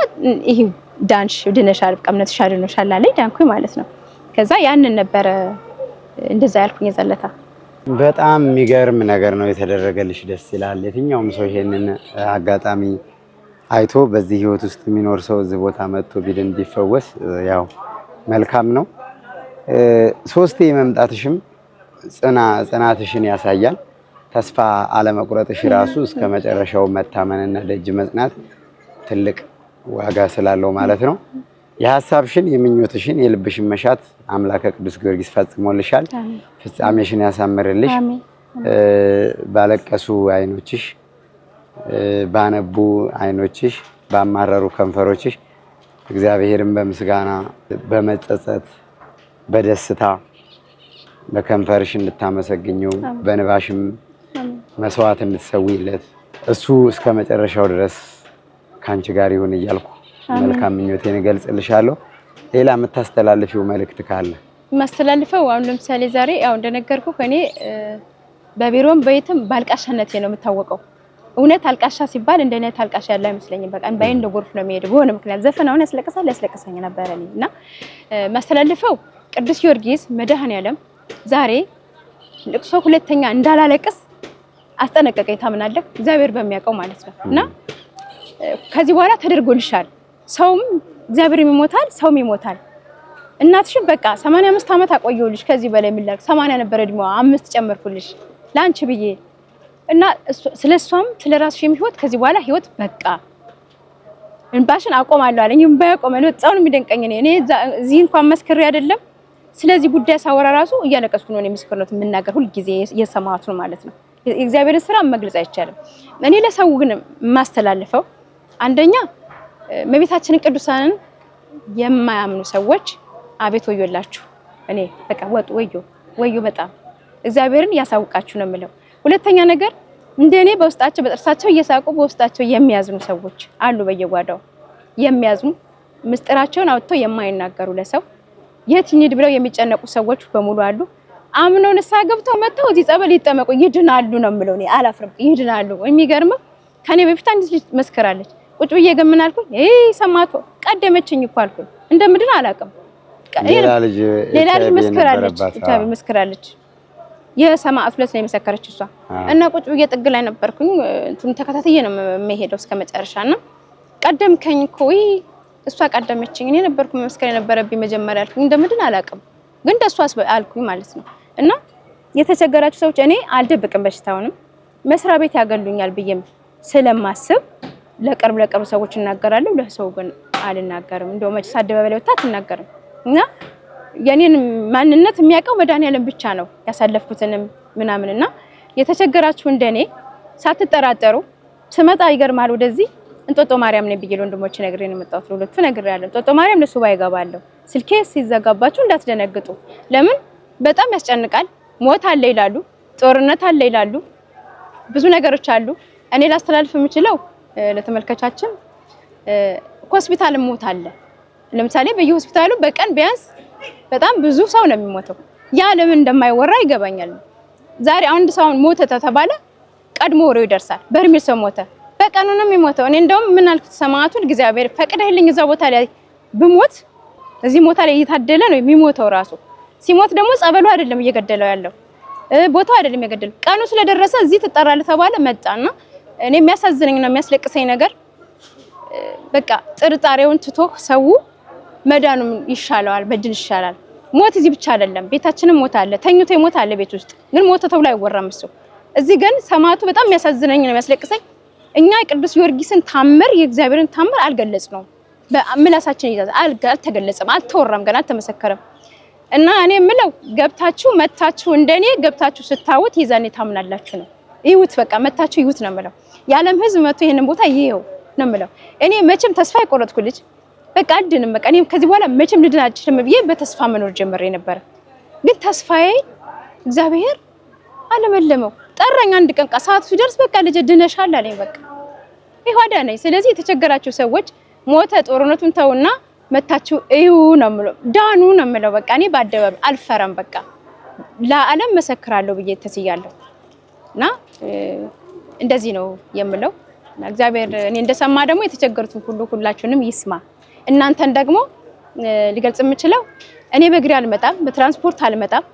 ይሄ ዳንሽ ድነሻል በቃ እምነትሽ አድኖሻል አለኝ። ዳንኩኝ ማለት ነው። ከዛ ያንን ነበር እንደዛ ያልኩኝ የዘለታ በጣም የሚገርም ነገር ነው የተደረገልሽ። ደስ ይላል። የትኛውም ሰው ይሄንን አጋጣሚ አይቶ በዚህ ህይወት ውስጥ የሚኖር ሰው እዚህ ቦታ መጥቶ ቢድን ቢፈወስ ያው መልካም ነው። ሶስቴ መምጣትሽም ጽናትሽን ያሳያል። ተስፋ አለመቁረጥሽ ራሱ እስከ መጨረሻው መታመንና ደጅ መጽናት ትልቅ ዋጋ ስላለው ማለት ነው። የሐሳብሽን የምኞትሽን የልብሽን መሻት አምላከ ቅዱስ ጊዮርጊስ ፈጽሞልሻል። ፍጻሜሽን ያሳምርልሽ። ባለቀሱ አይኖችሽ፣ ባነቡ አይኖችሽ፣ ባማረሩ ከንፈሮችሽ እግዚአብሔርን በምስጋና በመጸጸት በደስታ በከንፈርሽ እንድታመሰግኘው በንባሽም መስዋዕት እንድትሰዊለት እሱ እስከ መጨረሻው ድረስ ካንቺ ጋር ይሁን እያልኩ መልካም ምኞቴን እገልጽልሻለሁ። ሌላ የምታስተላልፊው መልእክት ካለ? ማስተላልፈው አሁን ለምሳሌ ዛሬ ያው እንደነገርኩ እኔ በቢሮም በየትም ባልቃሻነቴ ነው የምታወቀው። እውነት አልቃሻ ሲባል እንደኔ አልቃሻ ያለ አይመስለኝም። በቃ እንባዬ እንደ ጎርፍ ነው የሚሄድ። በሆነ ምክንያት ዘፈናውን ያስለቅሰኝ ነበር እኔ እና ማስተላልፈው ቅዱስ ጊዮርጊስ መድኃኔዓለም ዛሬ ልቅሶ ሁለተኛ እንዳላለቅስ አስጠነቀቀኝ። ታምናለህ? እግዚአብሔር በሚያውቀው ማለት ነው። እና ከዚህ በኋላ ተደርጎልሻል። ሰውም እግዚአብሔር ይሞታል፣ ሰውም ይሞታል። እናትሽን በቃ 85 ዓመት አቆየሁልሽ። ከዚህ በላይ የሚላክ 80 ነበር እድሜዋ፣ 5 ጨመርኩልሽ ላንቺ ብዬ እና ስለሷም ስለራስሽም ህይወት ከዚህ በኋላ ህይወት በቃ እንባሽን አቆማለሁ አለኝ። እንባዬ ቆመ። በጣም ነው የሚደንቀኝ። እኔ እዚህ እንኳን መስክሬ አይደለም ስለዚህ ጉዳይ ሳወራ ራሱ እያለቀስኩ ነው ምስክርነት የምናገር ሁሉ ጊዜ የሰማሁት ነው ማለት ነው። የእግዚአብሔርን ስራ መግለጽ አይቻልም። እኔ ለሰው ግን ማስተላልፈው አንደኛ እመቤታችንን ቅዱሳንን የማያምኑ ሰዎች አቤት ወዮላችሁ። እኔ በቃ ወዮ በጣም እግዚአብሔርን ያሳውቃችሁ ነው የምለው። ሁለተኛ ነገር እንደኔ በውስጣቸው በጥርሳቸው እየሳቁ በውስጣቸው የሚያዝኑ ሰዎች አሉ። በየጓዳው የሚያዝኑ ምስጢራቸውን አውጥተው የማይናገሩ ለሰው የት እንሂድ ብለው የሚጨነቁ ሰዎች በሙሉ አሉ። አምነው ንስሐ ገብተው መጥተው እዚህ ጸበል ይጠመቁ ይድናሉ ነው የምለው። እኔ አላፍርም፣ ይድናሉ። የሚገርመው ከኔ በፊት አንዲት ልጅ መስከራለች። ቁጭ ብዬ ገምን አልኩኝ፣ ሰማቶ ቀደመችኝ እኮ አልኩኝ። እንደምድን አላውቅም። ሌላ ልጅ መስከራለች። የሰማዕት ዕለት ነው የመሰከረች እሷ። እና ቁጭ ብዬ ጥግ ላይ ነበርኩኝ። እንትን ተከታትዬ ነው የምሄደው እስከ መጨረሻና ቀደምከኝ እኮ እሷ ቀደመችኝ። እኔ ነበርኩ መመስከር የነበረብኝ መጀመሪያ አልኩኝ። እንደምድን አላውቅም ግን ደሷ አልኩኝ ማለት ነው። እና የተቸገራችሁ ሰዎች እኔ አልደብቅም። በሽታውንም መስሪያ ቤት ያገሉኛል ብዬም ስለማስብ ለቅርብ ሰዎች እናገራለሁ። ለሰው ግን አልናገርም። እንደው መች ሳደበበለ ወጣ አትናገርም። እና የኔን ማንነት የሚያውቀው መድኃኔዓለም ብቻ ነው ያሳለፍኩትንም ምናምንና የተቸገራችሁ እንደኔ ሳትጠራጠሩ ስመጣ ይገርማል። ወደዚህ እንጦጦ ማርያም ነኝ ብዬ ወንድሞቼ ነግሬ ነው የመጣሁት። ለሁለቱ ነግሬያለሁ። እንጦጦ ማርያም ለሱባ ይገባለሁ። ስልኬ ሲዘጋባችሁ እንዳትደነግጡ። ለምን በጣም ያስጨንቃል። ሞት አለ ይላሉ፣ ጦርነት አለ ይላሉ፣ ብዙ ነገሮች አሉ። እኔ ላስተላልፍ የምችለው ለተመልካቻችን ሆስፒታል ሞት አለ። ለምሳሌ በየሆስፒታሉ በቀን ቢያንስ በጣም ብዙ ሰው ነው የሚሞተው። ያ ለምን እንደማይወራ ይገባኛል። ዛሬ አንድ ሰው ሞተ ተባለ ቀድሞ ወሬው ይደርሳል። በርሜል ሰው ሞተ፣ በቀኑ ነው የሚሞተው። እኔ እንደውም ምን አልኩት ሰማዕቱን እግዚአብሔር ፈቅደህልኝ እዛ ቦታ ላይ ብሞት እዚህ ቦታ ላይ እየታደለ ነው የሚሞተው። ራሱ ሲሞት ደግሞ ጸበሉ አይደለም እየገደለው ያለው ቦታው አይደለም የገደለው። ቀኑ ስለደረሰ እዚህ ትጠራለህ ተባለ መጣና እኔ የሚያሳዝነኝ ነው የሚያስለቅሰኝ ነገር በቃ ጥርጣሬውን ትቶ ሰው መዳኑም ይሻለዋል፣ በድል ይሻላል። ሞት እዚህ ብቻ አይደለም፣ ቤታችንም ሞት አለ። ተኝቶ ይሞት አለ ቤት ውስጥ ግን ሞተ ተብሎ አይወራም እሱ። እዚህ ግን ሰማዕቱ በጣም የሚያሳዝነኝ ነው የሚያስለቅሰኝ። እኛ ቅዱስ ጊዮርጊስን ታምር የእግዚአብሔርን ታምር አልገለጽነውም። በምላሳችን ይዛዝ አልተገለጸም፣ አልተወራም፣ ገና አልተመሰከረም። እና እኔ የምለው ገብታችሁ መታችሁ እንደኔ ገብታችሁ ስታዩት ይዛኔ ታምናላችሁ ነው። ይሁት በቃ መታችሁ ይሁት ነው የምለው። የዓለም ሕዝብ መጥቶ ይሄንን ቦታ ይሄው ነው የምለው። እኔ መቼም ተስፋ የቆረጥኩ ልጅ በቃ አድንም በቃ እኔ ከዚህ በኋላ መቼም ልድን አልችልም ብዬ በተስፋ መኖር ጀምሬ ነበር። ግን ተስፋዬ እግዚአብሔር አለመለመው። ጠራኝ አንድ ቀን ሰዓቱ ሲደርስ በቃ ልጅ ድነሻል አለኝ። በቃ ይሄ አዳነኝ። ስለዚህ የተቸገራችሁ ሰዎች ሞተ ጦርነቱን ተውና መታችሁ እዩ ነው የምለው፣ ዳኑ ነው የምለው። በቃ እኔ በአደባባይ አልፈራም። በቃ ለዓለም መሰክራለሁ ብዬ ተስያለሁ እና እንደዚህ ነው የምለው። እግዚአብሔር እኔ እንደሰማ ደግሞ የተቸገሩትን ሁላችሁንም ይስማ። እናንተን ደግሞ ሊገልጽ የምችለው እኔ በእግሬ አልመጣም፣ በትራንስፖርት አልመጣም።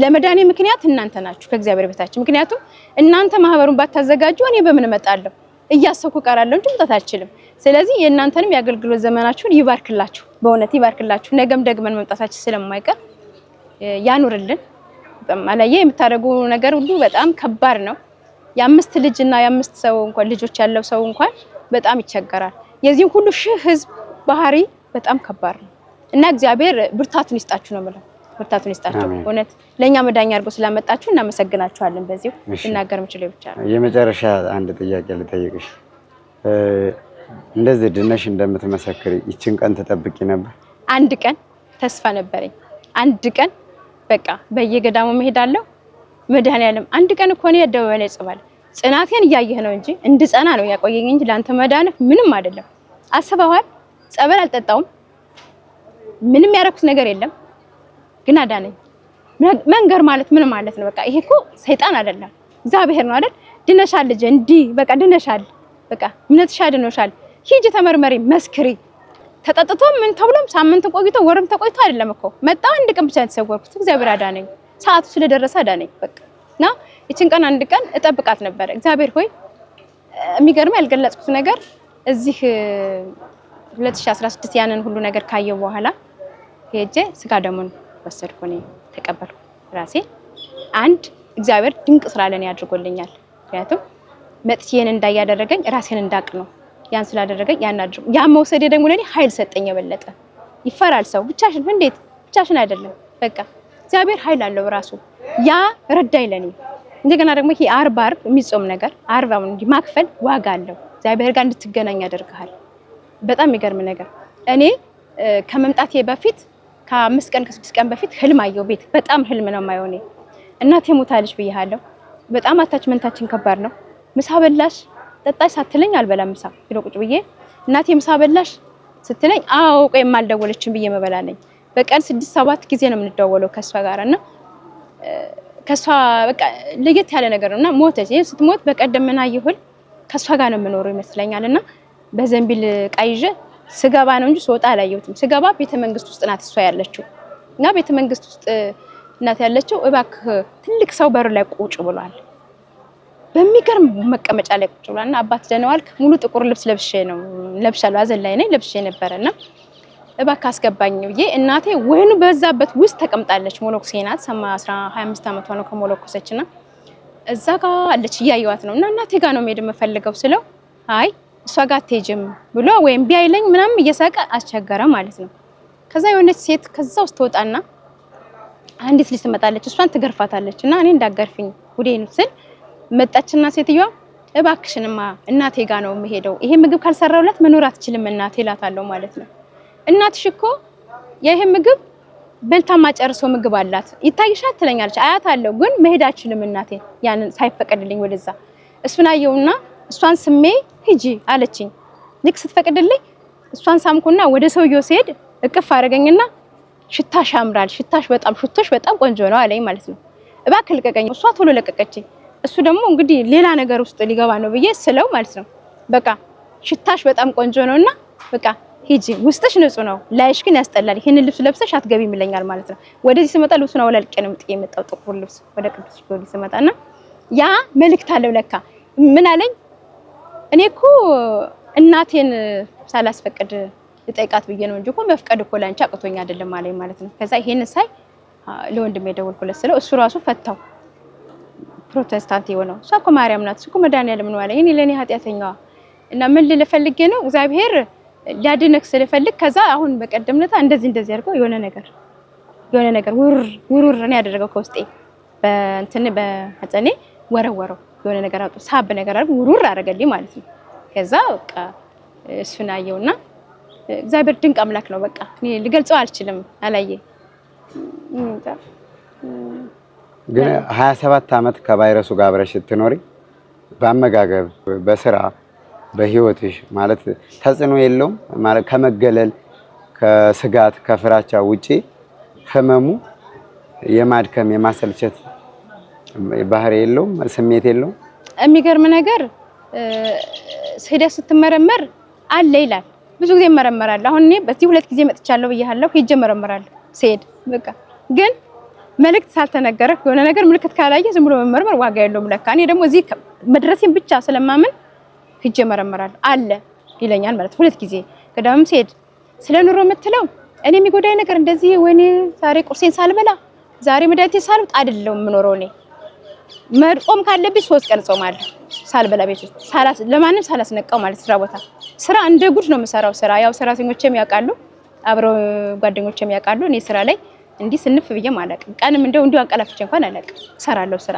ለመዳኔ ምክንያት እናንተ ናችሁ ከእግዚአብሔር በታች። ምክንያቱም እናንተ ማህበሩን ባታዘጋጁ እኔ በምን እመጣለሁ? እያሰብኩ ቀራለሁ እንጂ መምጣት አልችልም። ስለዚህ የእናንተንም የአገልግሎት ዘመናችሁን ይባርክላችሁ፣ በእውነት ይባርክላችሁ። ነገም ደግመን መምጣታችን ስለማይቀር ያኑርልን። ማለየ የምታደርጉ ነገር ሁሉ በጣም ከባድ ነው። የ5 ልጅና የ5 ሰው እንኳን ልጆች ያለው ሰው እንኳን በጣም ይቸገራል። የዚህ ሁሉ ሺህ ህዝብ ባህሪ በጣም ከባድ ነው እና እግዚአብሔር ብርታቱን ይስጣችሁ ነው የምለው። ብርታቱን ይስጣችሁ። እውነት ለኛ መዳኛ አድርጎ ስላመጣችሁ እናመሰግናችኋለን። በዚሁ ልናገር የምችለው ብቻ ነው። የመጨረሻ አንድ ጥያቄ ልጠይቅሽ። እንደዚህ ድነሽ እንደምትመሰክሪ ይችን ቀን ተጠብቂ ነበር? አንድ ቀን ተስፋ ነበረኝ። አንድ ቀን በቃ በየገዳሙ መሄዳለሁ። መድኃኒዓለም አንድ ቀን እኮ ነው ያደበለ ይጽባል። ጽናቴን እያየህ ነው እንጂ እንድጸና ነው ያቆየኝ እንጂ ላንተ መዳነፍ ምንም አይደለም። አስበዋል። ጸበል አልጠጣውም። ምንም ያረኩት ነገር የለም። ግን አዳነኝ። መንገር ማለት ምን ማለት ነው? በቃ ይሄ እኮ ሰይጣን አይደለም እግዚአብሔር ነው አይደል? ድነሻል ልጅ እንዲህ በቃ ድነሻል። በቃ እምነትሽ አድኖሻል። ሂጂ ተመርመሪ፣ መስክሪ። ተጠጥቶ ምን ተብሎም ሳምንት ቆይቶ ወርም ተቆይቶ አይደለም እኮ መጣ። አንድ ቀን ብቻ ተሰወርኩት። እግዚአብሔር አዳነኝ። ሰዓቱ ስለደረሰ አዳነኝ። በቃ እና እቺን ቀን አንድ ቀን እጠብቃት ነበር። እግዚአብሔር ሆይ የሚገርም ያልገለጽኩት ነገር እዚህ 2016 ያንን ሁሉ ነገር ካየው በኋላ ሄጄ ስጋ ደሙን ወሰድኩ። እኔ ተቀበልኩ ራሴ። አንድ እግዚአብሔር ድንቅ ስራ ለኔ ያድርጎልኛል። ምክንያቱም መጥቼን እንዳያደረገኝ ራሴን እንዳቅ ነው። ያን ስላደረገኝ ያን አድርጎ ያን መውሰዴ ደግሞ ለኔ ኃይል ሰጠኝ። የበለጠ ይፈራል ሰው ብቻሽን እንዴት ብቻሽን አይደለም። በቃ እግዚአብሔር ኃይል አለው ራሱ። ያ ረዳኝ ለኔ። እንደገና ደግሞ ይሄ ዓርብ የሚጾም ነገር ዓርብም እንዲ ማክፈል ዋጋ አለው። እግዚአብሔር ጋር እንድትገናኝ ያደርጋል። በጣም የሚገርም ነገር እኔ ከመምጣቴ በፊት ከ5 ቀን ከ6 ቀን በፊት ህልም አየሁ። ቤት በጣም ህልም ነው የማየው። እኔ እናቴ ሞታለች ብዬሃለሁ። በጣም አታችመንታችን ከባድ ነው። ምሳ በላሽ ጠጣሽ ሳትለኝ አልበላም። ምሳ ቢሮ ቁጭ ብዬ እናቴ ምሳ በላሽ ስትለኝ አዎ ቆይ ማልደወለችም ብዬ መበላለኝ። በቀን 6-7 ጊዜ ነው የምንደዋወለው ከሷ ጋርና ከሷ በቃ ለየት ያለ ነገር ነውና ሞተች። ይሄ ስትሞት በቀደም ምን አየሁል ከሷ ጋር ነው የምኖረው ይመስለኛልና በዘንቢል ቃይጀ ስገባ ነው እንጂ ስወጣ አላየሁትም። ስገባ ቤተ መንግስት ውስጥ ናት እሷ ያለችው እና ቤተ መንግስት ውስጥ እናት ያለችው እባክህ ትልቅ ሰው በር ላይ ቁጭ ብሏል። በሚገርም መቀመጫ ላይ ቁጭ ብሏልና አባት ደነዋልክ ሙሉ ጥቁር ልብስ ለብሻለሁ። አዘን ላይ ነኝ ለብሼ ነበርና እባክህ አስገባኝ ብዬ እናቴ ወይኑ በዛበት ውስጥ ተቀምጣለች። ሞሎክሴ ናት። 25 ዓመቷ ነው ከሞሎክሰችና እዛ ጋር አለች እያየዋት ነው። እና እናቴ ጋር ነው መሄድ የምፈልገው ስለው አይ እሷ ጋር አትሄጂም ብሎ ወይም ቢያይለኝ ምናምን እየሳቀ አስቸገረ ማለት ነው። ከዛ የሆነች ሴት ከዛ ውስጥ ተወጣና አንዲት ልጅ ትመጣለች። እሷን ትገርፋታለች እና እኔ እንዳገርፍኝ ጉዴን ስል መጣችና ሴትዮዋ እባክሽንማ እናቴ ጋር ነው የምሄደው፣ ይሄ ምግብ ካልሰራውላት መኖር አትችልም እናቴ እላታለሁ ማለት ነው። እናትሽ እኮ ይሄ ምግብ በልታ ማጨርሰው ምግብ አላት ይታይሻል ትለኛለች። አያት አለው ግን መሄድ አልችልም እናቴ ያንን ሳይፈቀድልኝ ወደዛ። እሱን አየውና እሷን ስሜ ሂጂ አለችኝ። ልክ ስትፈቅድልኝ እሷን ሳምኩና ወደ ሰውየው ሲሄድ እቅፍ አደረገኝና ሽታሽ ያምራል፣ ሽታሽ በጣም ሽቶሽ በጣም ቆንጆ ነው አለኝ ማለት ነው። እባክህ ልቀቀኝ። እሷ ቶሎ ለቀቀችኝ። እሱ ደግሞ እንግዲህ ሌላ ነገር ውስጥ ሊገባ ነው ብዬ ስለው ማለት ነው በቃ ሽታሽ በጣም ቆንጆ ነውና በቃ ሂጂ፣ ውስጥሽ ንጹህ ነው፣ ላይሽ ግን ያስጠላል፣ ይሄን ልብስ ለብሰሽ አትገቢም ይለኛል ማለት ነው። ወደዚህ ስመጣ ልብሱን አወላልቄ ነው ጥዬ የመጣው ጥቁር ልብስ ወደ ቅዱስ ጊዮርጊስ ስመጣና ያ መልእክት አለው ለካ። ምን አለኝ እኔ እኮ እናቴን ሳላስፈቅድ ልጠይቃት ብዬ ነው እንጂ እኮ መፍቀድ እኮ ላንቺ አቅቶኝ አይደለም አለኝ ማለት ነው። ከዛ ይሄን ሳይ ለወንድሜ ደወልኩለት ስለው እሱ ራሱ ፈታው። ፕሮቴስታንት የሆነው እሷ እኮ ማርያም ናት፣ እሱ እኮ መድኃኒዓለም ነው አለኝ። እኔ ለኔ ኃጢአተኛዋ እና ምን ልፈልጌ ነው እግዚአብሔር ሊያድነክ ስለፈልግ ከዛ አሁን በቀደምነታ እንደዚህ አድርገው የሆነ ነገር ውር ነው ያደረገው ከውስጤ በእንትን በአጸኔ ወረወረው የሆነ ነገር አውጡ ሳብ ነገር አድርጎ ውር አደረገልኝ ማለት ነው። ከዛ በቃ እሱን አየውና እግዚአብሔር ድንቅ አምላክ ነው። በቃ እኔ ልገልጸው አልችልም። አላየ ግን 27 ዓመት ከቫይረሱ ጋር አብረሽ ስትኖሪ በአመጋገብ በስራ በህይወትሽ ማለት ተጽዕኖ የለውም ማለት ከመገለል ከስጋት ከፍራቻ ውጪ ህመሙ የማድከም የማሰልቸት ባህሪ የለውም ስሜት የለውም? የሚገርም ነገር ሄደህ ስትመረመር አለ ይላል። ብዙ ጊዜ እመረመራለሁ። አሁን እኔ በዚህ 2 ጊዜ መጥቻለሁ ብያለሁ። ሄጄ እመረመራለሁ ስሄድ በቃ ግን መልእክት ሳልተነገረህ የሆነ ነገር ምልክት ካላየ ዝም ብሎ መመርመር ዋጋ የለውም ለካ። እኔ ደግሞ እዚህ መድረሴን ብቻ ስለማምን ሄጄ እመረመራለሁ። አለ ይለኛል ማለት 2 ጊዜ ቀደምም ስሄድ ስለ ኑሮ የምትለው እኔ የሚጎዳኝ ነገር እንደዚህ ወይኔ ዛሬ ቁርሴን ሳልበላ ዛሬ መድኃኒቴን ሳልውጥ አይደለም የምኖረው። እኔ መጾም ካለብኝ 3 ቀን ጾማለሁ ሳልበላ ቤት ውስጥ ለማንም ሳላስነቃው ማለት ስራ ቦታ ስራ እንደ ጉድ ነው የምሰራው። ስራ ያው ሰራተኞቼም ያውቃሉ፣ አብረው ጓደኞቼም ያውቃሉ። እኔ ስራ ላይ እንዲህ ስንፍ ብዬም አላውቅም። ቀንም እንደው እንዲሁ አንቀላፍቼ እንኳን አላውቅም። እሰራለሁ ስራ።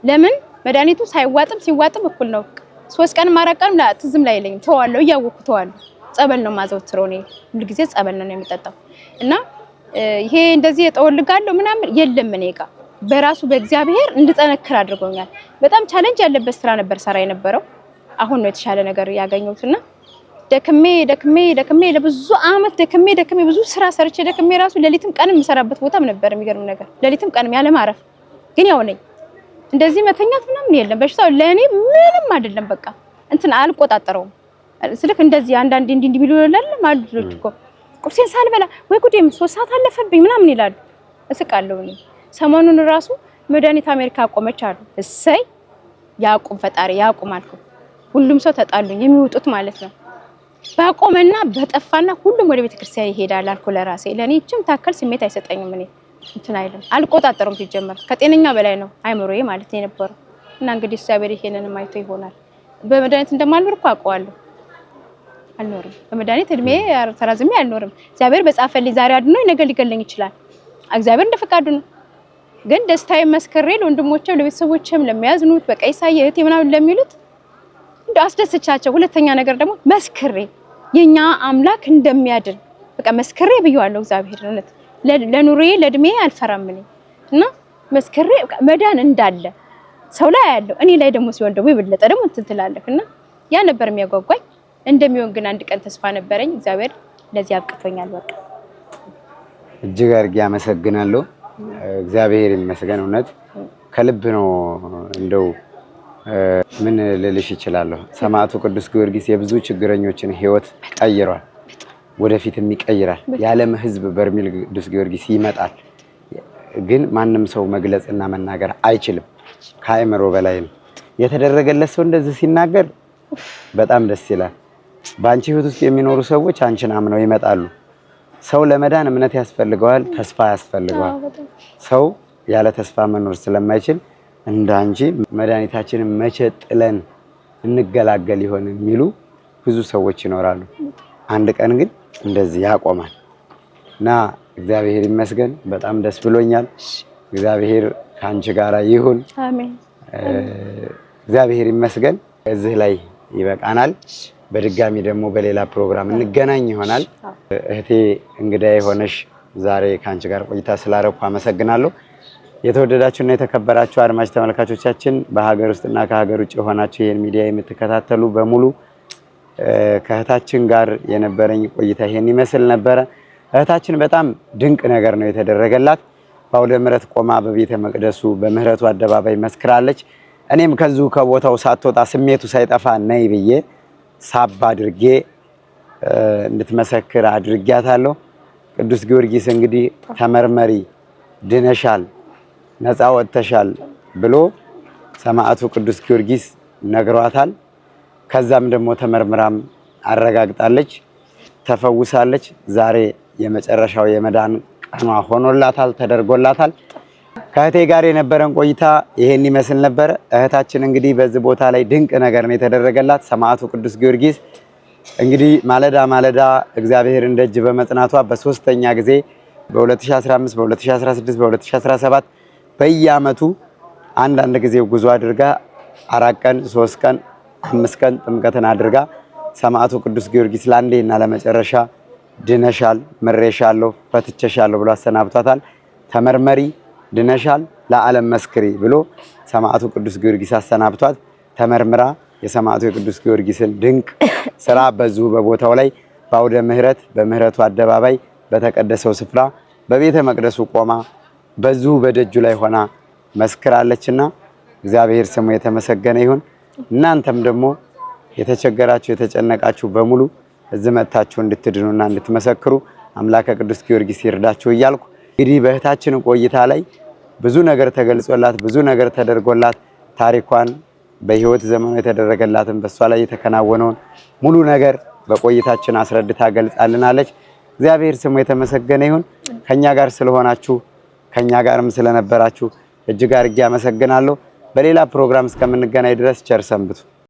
ለምን መድኃኒቱ ሳይዋጥም ሲዋጥም እኩል ነው። 3 ቀን 4 ቀን ትዝም ላይ አይለኝም። ተዋለሁ፣ እያወኩ ተዋለሁ። ጸበል ነው ማዘውትረው እኔ ሁሉ ጊዜ ጸበል ነው የምጠጣው። እና ይሄ እንደዚህ እጠወልጋለሁ ምናምን የለም እኔ ጋር በራሱ በእግዚአብሔር እንድጠነክር አድርጎኛል። በጣም ቻሌንጅ ያለበት ስራ ነበር ሰራ የነበረው። አሁን ነው የተሻለ ነገር ያገኘሁትና ደክሜ ለብዙ አመት ደክሜ ብዙ ስራ ሰርቼ ደክሜ ራሱ ሌሊትም ቀንም የምሰራበት ቦታም ነበር። የሚገርም ነገር ሌሊትም ቀንም ያለ ማረፍ ግን ያው ነኝ። እንደዚህ መተኛት ምናምን የለም። በሽታው ለኔ ምንም አይደለም። በቃ እንትን አልቆጣጠረውም። ስልክ እንደዚህ አንዳንዴ እንዲህ ቢሉ ይላል ማለት እኮ ቁርሴን ሳልበላ ወይ ጉዴም 3 ሰዓት አለፈብኝ ምናምን ይላሉ። እስቃለሁ እኔ ሰሞኑን ራሱ መድኃኒት አሜሪካ አቆመች አሉ። እሰይ ያቁም ፈጣሪ ያቁም አልኩ። ሁሉም ሰው ተጣሉኝ የሚወጡት ማለት ነው። ባቆመና በጠፋና ሁሉም ወደ ቤተክርስቲያን ይሄዳል አልኩ ለራሴ። ለኔ እቺም ታከል ስሜት አይሰጠኝም። እኔ እንትን አይደለም አልቆጣጠሩም። ሲጀመር ከጤነኛ በላይ ነው አይምሮዬ ማለት ነው የነበረው። እና እንግዲህ እግዚአብሔር ይሄንን ማይቶ ይሆናል። በመድኃኒት እንደማልኖር እኮ አውቀዋለሁ። አልኖርም በመድኃኒት እድሜ ተራዝሜ አልኖርም። እግዚአብሔር በጻፈልኝ ዛሬ አድኖኝ ነገ ሊገለኝ ይችላል። እግዚአብሔር እንደፈቃዱ ነው። ግን ደስታዬ መስከሬ ለወንድሞቼም ለቤተሰቦቼም ለሚያዝኑት በቃ ኢሳይ እህቴ ምናምን ለሚሉት እንደ አስደስቻቸው። ሁለተኛ ነገር ደግሞ መስክሬ የኛ አምላክ እንደሚያድን በቃ መስክሬ ብየዋለሁ። እግዚአብሔር እውነት ለኑሬ ለእድሜ አልፈራም እኔ እና መስክሬ መዳን እንዳለ ሰው ላይ ያለው እኔ ላይ ደግሞ ሲሆን ደግሞ ይበለጠ ደግሞ እንትን ትላለህና ያ ነበር የሚያጓጓኝ። እንደሚሆን ግን አንድ ቀን ተስፋ ነበረኝ። እግዚአብሔር ለዚህ አብቅቶኛል። በቃ እጅግ አድርጌ አመሰግናለሁ። እግዚአብሔር ይመስገን። እውነት ከልብ ነው። እንደው ምን ልልሽ እችላለሁ? ሰማዕቱ ቅዱስ ጊዮርጊስ የብዙ ችግረኞችን ሕይወት ቀይሯል፣ ወደፊትም ይቀይራል። የዓለም ሕዝብ በርሜል ቅዱስ ጊዮርጊስ ይመጣል። ግን ማንም ሰው መግለጽና መናገር አይችልም። ከአእምሮ በላይ ነው የተደረገለት ሰው እንደዚህ ሲናገር በጣም ደስ ይላል። በአንቺ ሕይወት ውስጥ የሚኖሩ ሰዎች አንቺን አምነው ይመጣሉ። ሰው ለመዳን እምነት ያስፈልገዋል፣ ተስፋ ያስፈልገዋል። ሰው ያለ ተስፋ መኖር ስለማይችል እንዳንቺ መድኃኒታችንን መቼ ጥለን እንገላገል ይሆን የሚሉ ብዙ ሰዎች ይኖራሉ። አንድ ቀን ግን እንደዚህ ያቆማል እና እግዚአብሔር ይመስገን። በጣም ደስ ብሎኛል። እግዚአብሔር ከአንቺ ጋር ይሁን። አሜን። እግዚአብሔር ይመስገን። እዚህ ላይ ይበቃናል። በድጋሚ ደግሞ በሌላ ፕሮግራም እንገናኝ ይሆናል። እህቴ እንግዳ የሆነሽ ዛሬ ከአንቺ ጋር ቆይታ ስላረኩ አመሰግናለሁ። የተወደዳችሁና የተከበራችሁ አድማጭ ተመልካቾቻችን በሀገር ውስጥና ከሀገር ውጭ የሆናችሁ ይህን ሚዲያ የምትከታተሉ በሙሉ ከእህታችን ጋር የነበረኝ ቆይታ ይሄን ይመስል ነበረ። እህታችን በጣም ድንቅ ነገር ነው የተደረገላት። በአውደ ምሕረት ቆማ በቤተ መቅደሱ በምህረቱ አደባባይ መስክራለች። እኔም ከዚሁ ከቦታው ሳትወጣ ስሜቱ ሳይጠፋ ነይ ብዬ ሳባ አድርጌ እንድትመሰክር አድርጊያታለሁ። ቅዱስ ጊዮርጊስ እንግዲህ ተመርመሪ፣ ድነሻል፣ ነፃ ወጥተሻል ብሎ ሰማዕቱ ቅዱስ ጊዮርጊስ ነግሯታል። ከዛም ደግሞ ተመርምራም አረጋግጣለች፣ ተፈውሳለች። ዛሬ የመጨረሻው የመዳን ቀኗ ሆኖላታል፣ ተደርጎላታል። ከእህቴ ጋር የነበረን ቆይታ ይሄን ይመስል ነበር። እህታችን እንግዲህ በዚህ ቦታ ላይ ድንቅ ነገር ነው የተደረገላት። ሰማዕቱ ቅዱስ ጊዮርጊስ እንግዲህ ማለዳ እግዚአብሔርን ደጅ በመጽናቷ በሶስተኛ ጊዜ በ2015 በ2016 በ2017 በየዓመቱ አንዳንድ ጊዜ ጉዞ አድርጋ 4 ቀን 3 ቀን 5 ቀን ጥምቀትን አድርጋ ሰማዕቱ ቅዱስ ጊዮርጊስ ለአንዴና ለመጨረሻ ድነሻል፣ ምሬሻለሁ፣ ፈትቼሻለሁ ብሎ አሰናብቷታል። ተመርመሪ፣ ድነሻል፣ ለዓለም መስክሪ ብሎ ሰማዕቱ ቅዱስ ጊዮርጊስ አሰናብቷት ተመርምራ የሰማዕቱ የቅዱስ ጊዮርጊስን ድንቅ ስራ በዚሁ በቦታው ላይ በአውደ ምሕረት በምህረቱ አደባባይ በተቀደሰው ስፍራ በቤተ መቅደሱ ቆማ በዚሁ በደጁ ላይ ሆና መስክራለችና እግዚአብሔር ስሙ የተመሰገነ ይሁን። እናንተም ደግሞ የተቸገራችሁ የተጨነቃችሁ በሙሉ እዚህ መጥታችሁ እንድትድኑና እንድትመሰክሩ አምላከ ቅዱስ ጊዮርጊስ ይርዳችሁ እያልኩ እንግዲህ በእህታችን ቆይታ ላይ ብዙ ነገር ተገልጾላት ብዙ ነገር ተደርጎላት ታሪኳን በህይወት ዘመኑ የተደረገላትን በሷ ላይ የተከናወነውን ሙሉ ነገር በቆይታችን አስረድታ ገልጻልናለች። እግዚአብሔር ስሙ የተመሰገነ ይሁን። ከኛ ጋር ስለሆናችሁ ከኛ ጋርም ስለነበራችሁ እጅግ አድርጌ አመሰግናለሁ። በሌላ ፕሮግራም እስከምንገናኝ ድረስ ቸር ሰንብቱ።